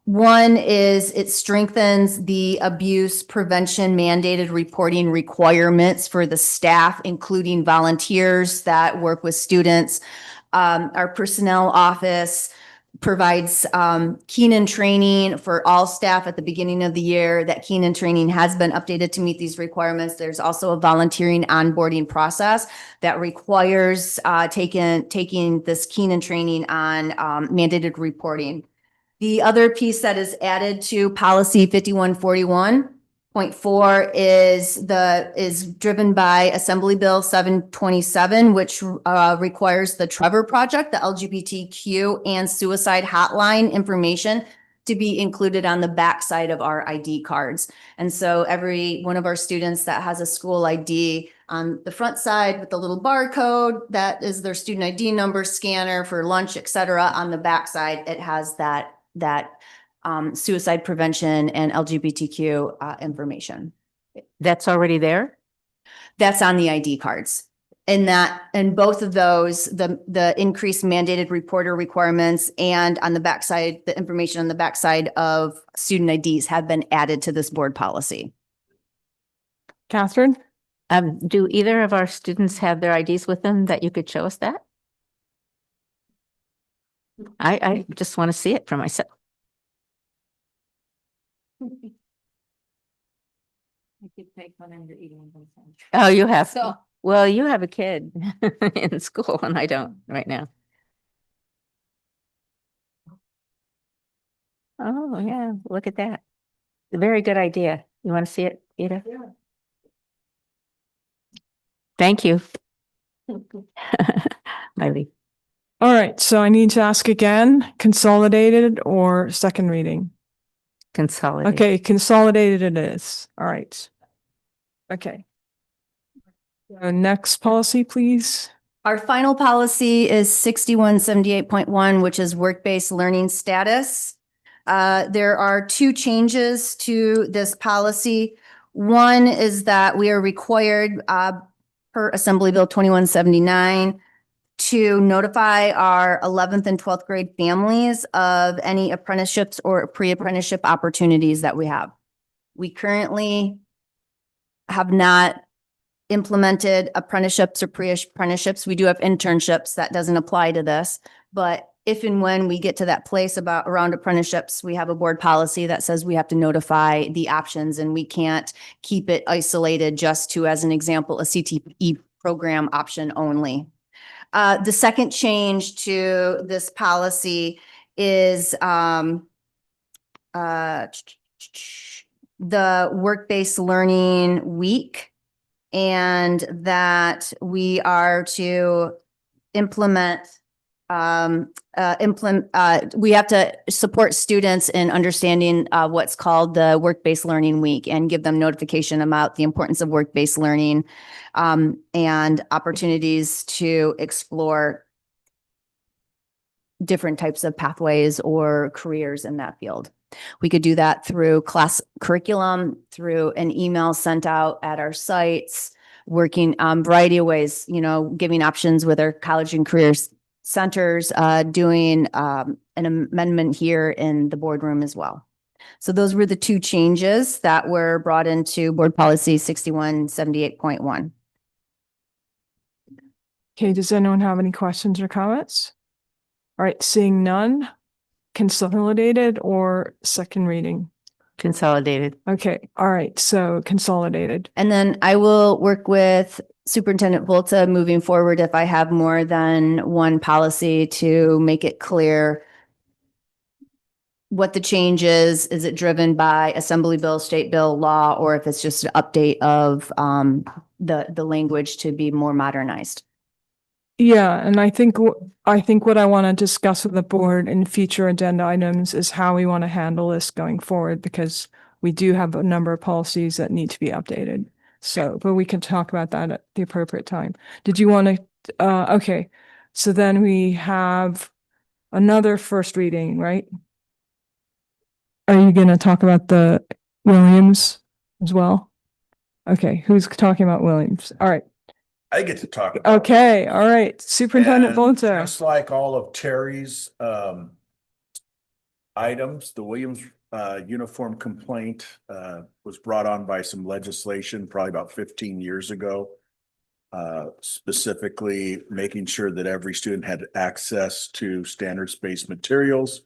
S1: One is it strengthens the abuse prevention mandated reporting requirements for the staff, including volunteers that work with students. Our personnel office provides Keenan training for all staff at the beginning of the year. That Keenan training has been updated to meet these requirements. There's also a volunteering onboarding process that requires taking this Keenan training on mandated reporting. The other piece that is added to policy 5141 Point 4 is driven by Assembly Bill 727, which requires the Trevor Project, the LGBTQ and suicide hotline information to be included on the backside of our ID cards. And so every one of our students that has a school ID on the front side with the little barcode, that is their student ID number, scanner for lunch, et cetera. On the backside, it has that suicide prevention and LGBTQ information.
S7: That's already there?
S1: That's on the ID cards. In both of those, the increased mandated reporter requirements and on the backside, the information on the backside of student IDs have been added to this board policy.
S2: Catherine?
S7: Do either of our students have their IDs with them that you could show us that? I just want to see it for myself. Oh, you have.
S1: So-
S7: Well, you have a kid in school and I don't right now. Oh, yeah, look at that. Very good idea. You want to see it, Ida? Yeah. Thank you. Miley.
S2: All right, so I need to ask again, consolidated or second reading?
S7: Consolidate.
S2: Okay, consolidated it is. All right. Okay. Next policy, please.
S1: Our final policy is 6178.1, which is work-based learning status. There are two changes to this policy. One is that we are required, per Assembly Bill 2179, to notify our 11th and 12th grade families of any apprenticeships or pre-apprenticeship opportunities that we have. We currently have not implemented apprenticeships or pre-apprenticeships. We do have internships. That doesn't apply to this. But if and when we get to that place around apprenticeships, we have a board policy that says we have to notify the options and we can't keep it isolated just to, as an example, a CTE program option only. The second change to this policy is the work-based learning week, and that we are to implement, we have to support students in understanding what's called the work-based learning week and give them notification about the importance of work-based learning and opportunities to explore different types of pathways or careers in that field. We could do that through class curriculum, through an email sent out at our sites, working variety of ways, giving options with our college and career centers, doing an amendment here in the boardroom as well. So those were the two changes that were brought into board policy 6178.1.
S2: Okay, does anyone have any questions or comments? All right, seeing none, consolidated or second reading?
S7: Consolidated.
S2: Okay, all right, so consolidated.
S1: And then I will work with Superintendent Volta moving forward if I have more than one policy to make it clear what the change is. Is it driven by Assembly Bill, State Bill, law, or if it's just an update of the language to be more modernized?
S2: Yeah, and I think what I want to discuss with the board in future agenda items is how we want to handle this going forward, because we do have a number of policies that need to be updated. So, but we can talk about that at the appropriate time. Did you want to, okay, so then we have another first reading, right? Are you going to talk about the Williams as well? Okay, who's talking about Williams? All right.
S3: I get to talk about.
S2: Okay, all right, Superintendent
S3: And
S2: Volta.
S3: Just like all of Terry's items, the Williams uniform complaint was brought on by some legislation probably about 15 years ago. Specifically making sure that every student had access to standards-based materials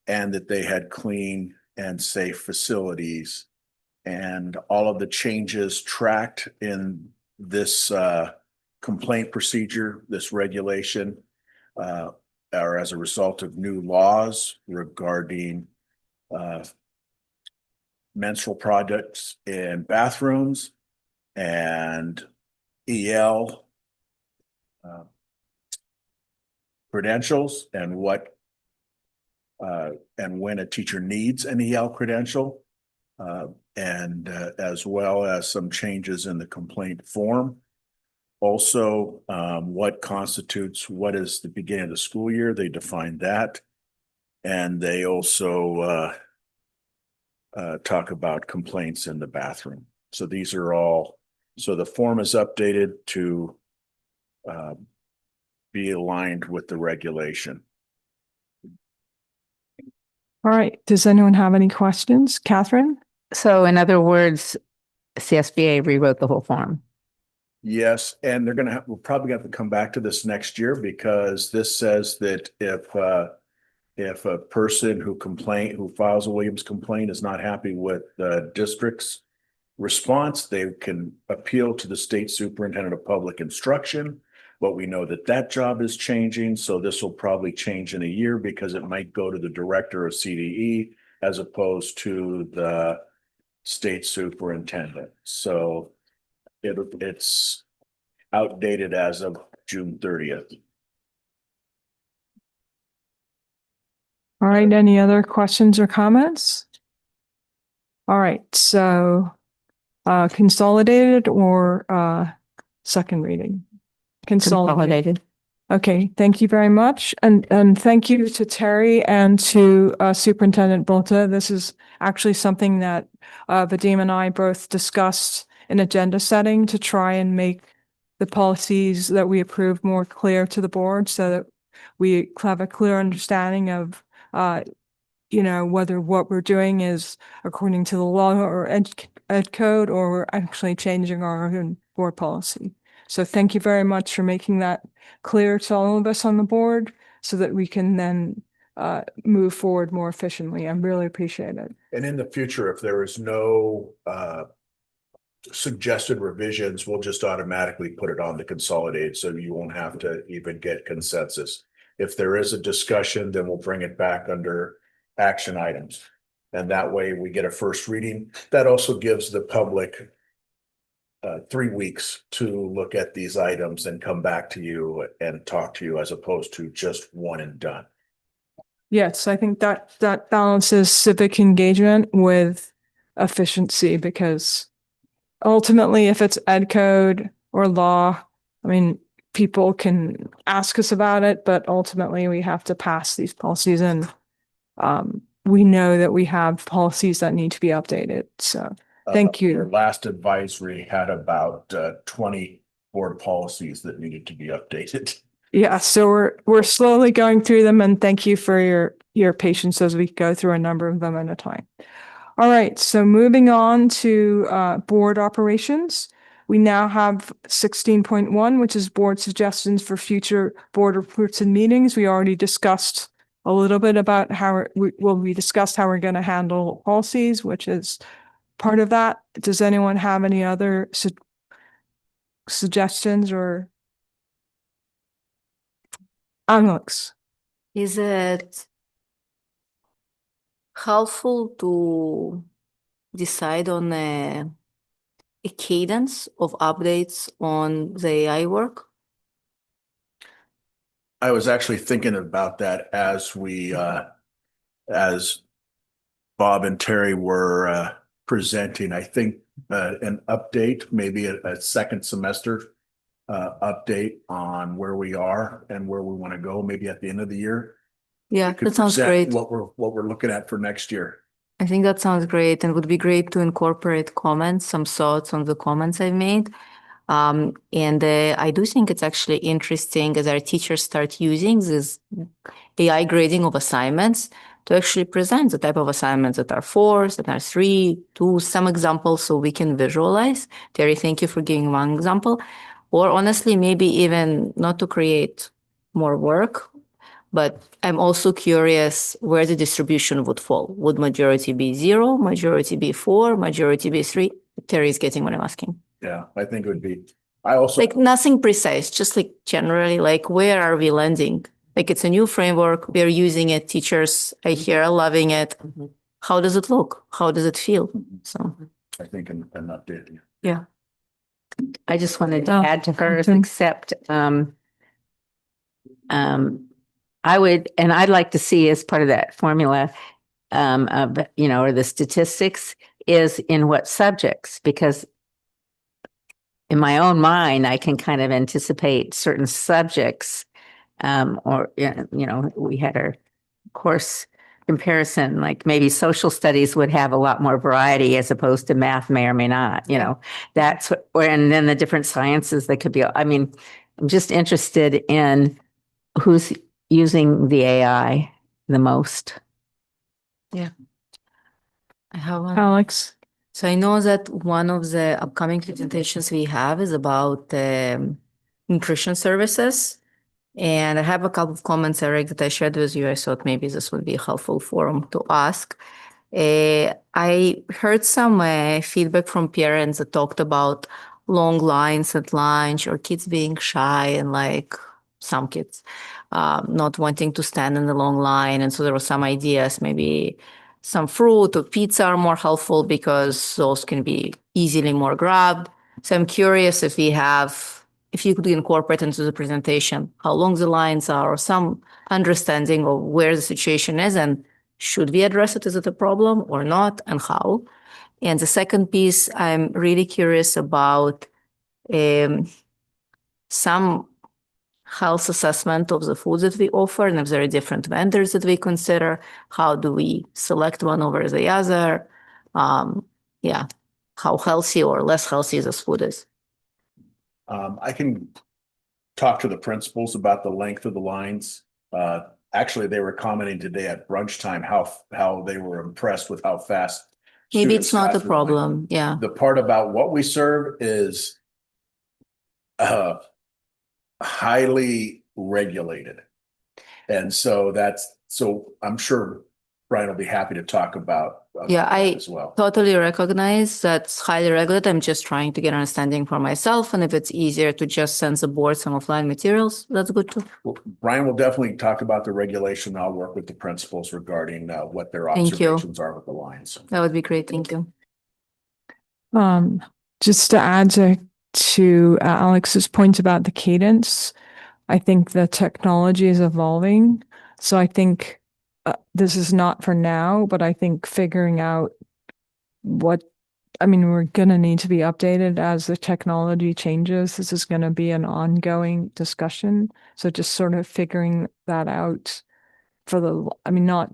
S3: and that they had clean and safe facilities. And all of the changes tracked in this complaint procedure, this regulation, are as a result of new laws regarding menstrual products in bathrooms and EL credentials and and when a teacher needs an EL credential, and as well as some changes in the complaint form. Also, what constitutes what is the beginning of the school year? They define that. And they also talk about complaints in the bathroom. So these are all, so the form is updated to be aligned with the regulation.
S2: All right. Does anyone have any questions? Catherine?
S7: So in other words, CSBA rewrote the whole form.
S3: Yes, and they're gonna have, we'll probably have to come back to this next year because this says that if a person who files a Williams complaint is not happy with the district's response, they can appeal to the state superintendent of public instruction. But we know that that job is changing, so this will probably change in a year because it might go to the director of CDE as opposed to the state superintendent. So it's outdated as of June 30th.
S2: All right. Any other questions or comments? All right. So consolidated or second reading?
S7: Consolidated.
S2: Okay, thank you very much. And thank you to Terry and to Superintendent Bolta. This is actually something that Vadim and I both discussed in agenda setting to try and make the policies that we approve more clear to the board so that we have a clear understanding of whether what we're doing is according to the law or ed code, or we're actually changing our own board policy. So thank you very much for making that clear to all of us on the board so that we can then move forward more efficiently. I really appreciate it.
S3: And in the future, if there is no suggested revisions, we'll just automatically put it on the consolidated, so you won't have to even get consensus. If there is a discussion, then we'll bring it back under action items. And that way we get a first reading. That also gives the public 3 weeks to look at these items and come back to you and talk to you as opposed to just one and done.
S2: Yes, I think that balances civic engagement with efficiency, because ultimately if it's ed code or law, I mean, people can ask us about it, but ultimately we have to pass these policies, and we know that we have policies that need to be updated. So thank you.
S3: Our last advisory had about 20 board policies that needed to be updated.
S2: Yeah, so we're slowly going through them, and thank you for your patience as we go through a number of them at a time. All right, so moving on to board operations. We now have 16.1, which is board suggestions for future board reports and meetings. We already discussed a little bit about how we discussed how we're going to handle policies, which is part of that. Does anyone have any other suggestions or Alex?
S5: Is it helpful to decide on a cadence of updates on the AI work?
S3: I was actually thinking about that as as Bob and Terry were presenting. I think an update, maybe a second semester update on where we are and where we want to go, maybe at the end of the year.
S5: Yeah,
S3: We could
S5: that sounds
S3: present
S5: great.
S3: what we're looking at for next year.
S5: I think that sounds great, and would be great to incorporate comments, some thoughts on the comments I've made. And I do think it's actually interesting as our teachers start using this AI grading of assignments to actually present the type of assignments that are 4s, that are 3, 2, some examples so we can visualize. Terry, thank you for giving one example. Or honestly, maybe even not to create more work, but I'm also curious where the distribution would fall. Would majority be 0, majority be 4, majority be 3? Terry is getting what I'm asking.
S3: Yeah, I think it would be, I also.
S5: Like nothing precise, just like generally, like where are we landing? Like it's a new framework, we're using it, teachers, I hear, are loving it. how does it look? How does it feel? So,
S3: I think an update.
S5: yeah.
S7: I just wanted to
S2: Oh,
S7: add to hers,
S2: okay.
S7: except I would, and I'd like to see as part of that formula, of, or the statistics is in what subjects, because in my own mind, I can kind of anticipate certain subjects, or, we had our course comparison, like maybe social studies would have a lot more variety as opposed to math may or may not, that's what, and then the different sciences that could be, I'm just interested in who's using the AI the most.
S5: I have one.
S2: Alex?
S5: So I know that one of the upcoming presentations we have is about nutrition services. And I have a couple of comments, Eric, that I shared with you. I thought maybe this would be a helpful forum to ask. I heard some feedback from parents that talked about long lines at lunch or kids being shy and like some kids not wanting to stand in the long line. And so there were some ideas, maybe some fruit or pizza are more helpful because those can be easily more grabbed. So I'm curious if you could incorporate into the presentation how long the lines are or some understanding of where the situation is and should we address it? Is it a problem or not, and how? And the second piece, I'm really curious about some health assessment of the foods that we offer, and if there are different vendors that we consider, how do we select one over the other? How healthy or less healthy this food is.
S3: I can talk to the principals about the length of the lines. Actually, they were commenting today at brunch time how they were impressed with how fast.
S5: Maybe it's
S3: students
S5: not
S3: got
S5: a
S3: through the line.
S5: problem. Yeah.
S3: The part about what we serve is highly regulated. And so I'm sure Brian will be happy to talk about
S5: Yeah,
S3: that
S5: I
S3: as well.
S5: totally recognize that's highly regulated. I'm just trying to get an understanding for myself. And if it's easier to just send the board some offline materials, that's good too.
S3: Well, Brian will definitely talk about the regulation. I'll work with the principals regarding what their
S5: Thank you.
S3: observations are with the lines.
S5: That would be great. Thank you.
S2: Just to add to Alex's point about the cadence, I think the technology is evolving. So I think this is not for now, but I think figuring out we're going to need to be updated as the technology changes. This is going to be an ongoing discussion. So just sort of figuring that out not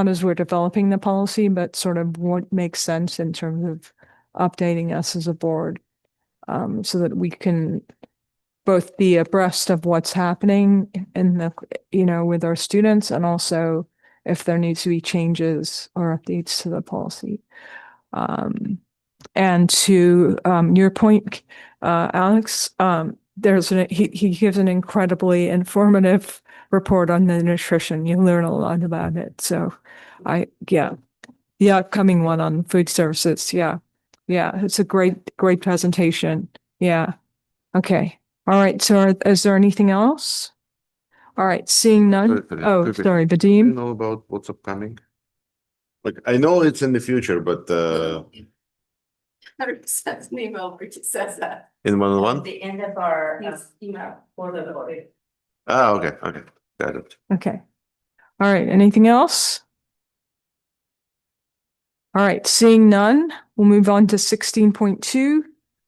S2: as we're developing the policy, but sort of what makes sense in terms of updating us as a board, so that we can both be abreast of what's happening in with our students, and also if there needs to be changes or updates to the policy. And to your point, Alex, he gives an incredibly informative report on the nutrition. You learn a lot about it. So the upcoming one on food services. Yeah. It's a great presentation. Yeah. Okay. All right. So is there anything else? All right. Seeing none. Oh, sorry, Vadim.
S6: Know about what's upcoming? Like, I know it's in the future, but
S5: Sends an email where he says that.
S6: in one.
S5: The end of our email for the voting.
S6: Okay, got it.
S2: Okay. All right. Anything else? All right. Seeing none, we'll move on to 16.2,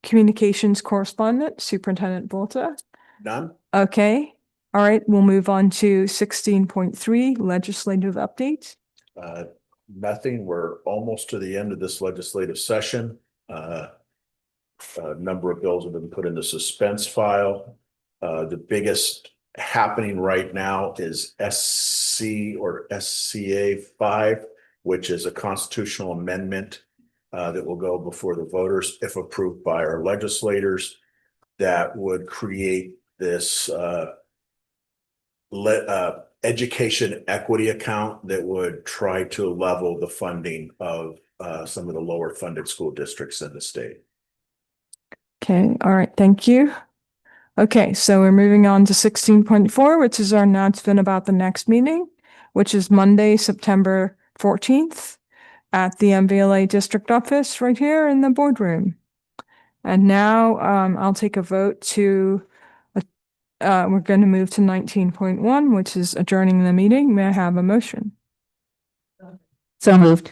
S2: communications correspondent, Superintendent Volta.
S3: None?
S2: Okay. All right. We'll move on to 16.3, legislative update.
S3: Nothing. We're almost to the end of this legislative session. A number of bills have been put in the suspense file. The biggest happening right now is SC or SCA 5, which is a constitutional amendment that will go before the voters if approved by our legislators, that would create this education equity account that would try to level the funding of some of the lower funded school districts in the state.
S2: Okay. All right. Thank you. Okay. So we're moving on to 16.4, which is our announcement about the next meeting, which is Monday, September 14th. at the MVLA district office right here in the boardroom. And now I'll take a vote to, we're going to move to 19.1, which is adjourning the meeting. May I have a motion?
S5: So moved.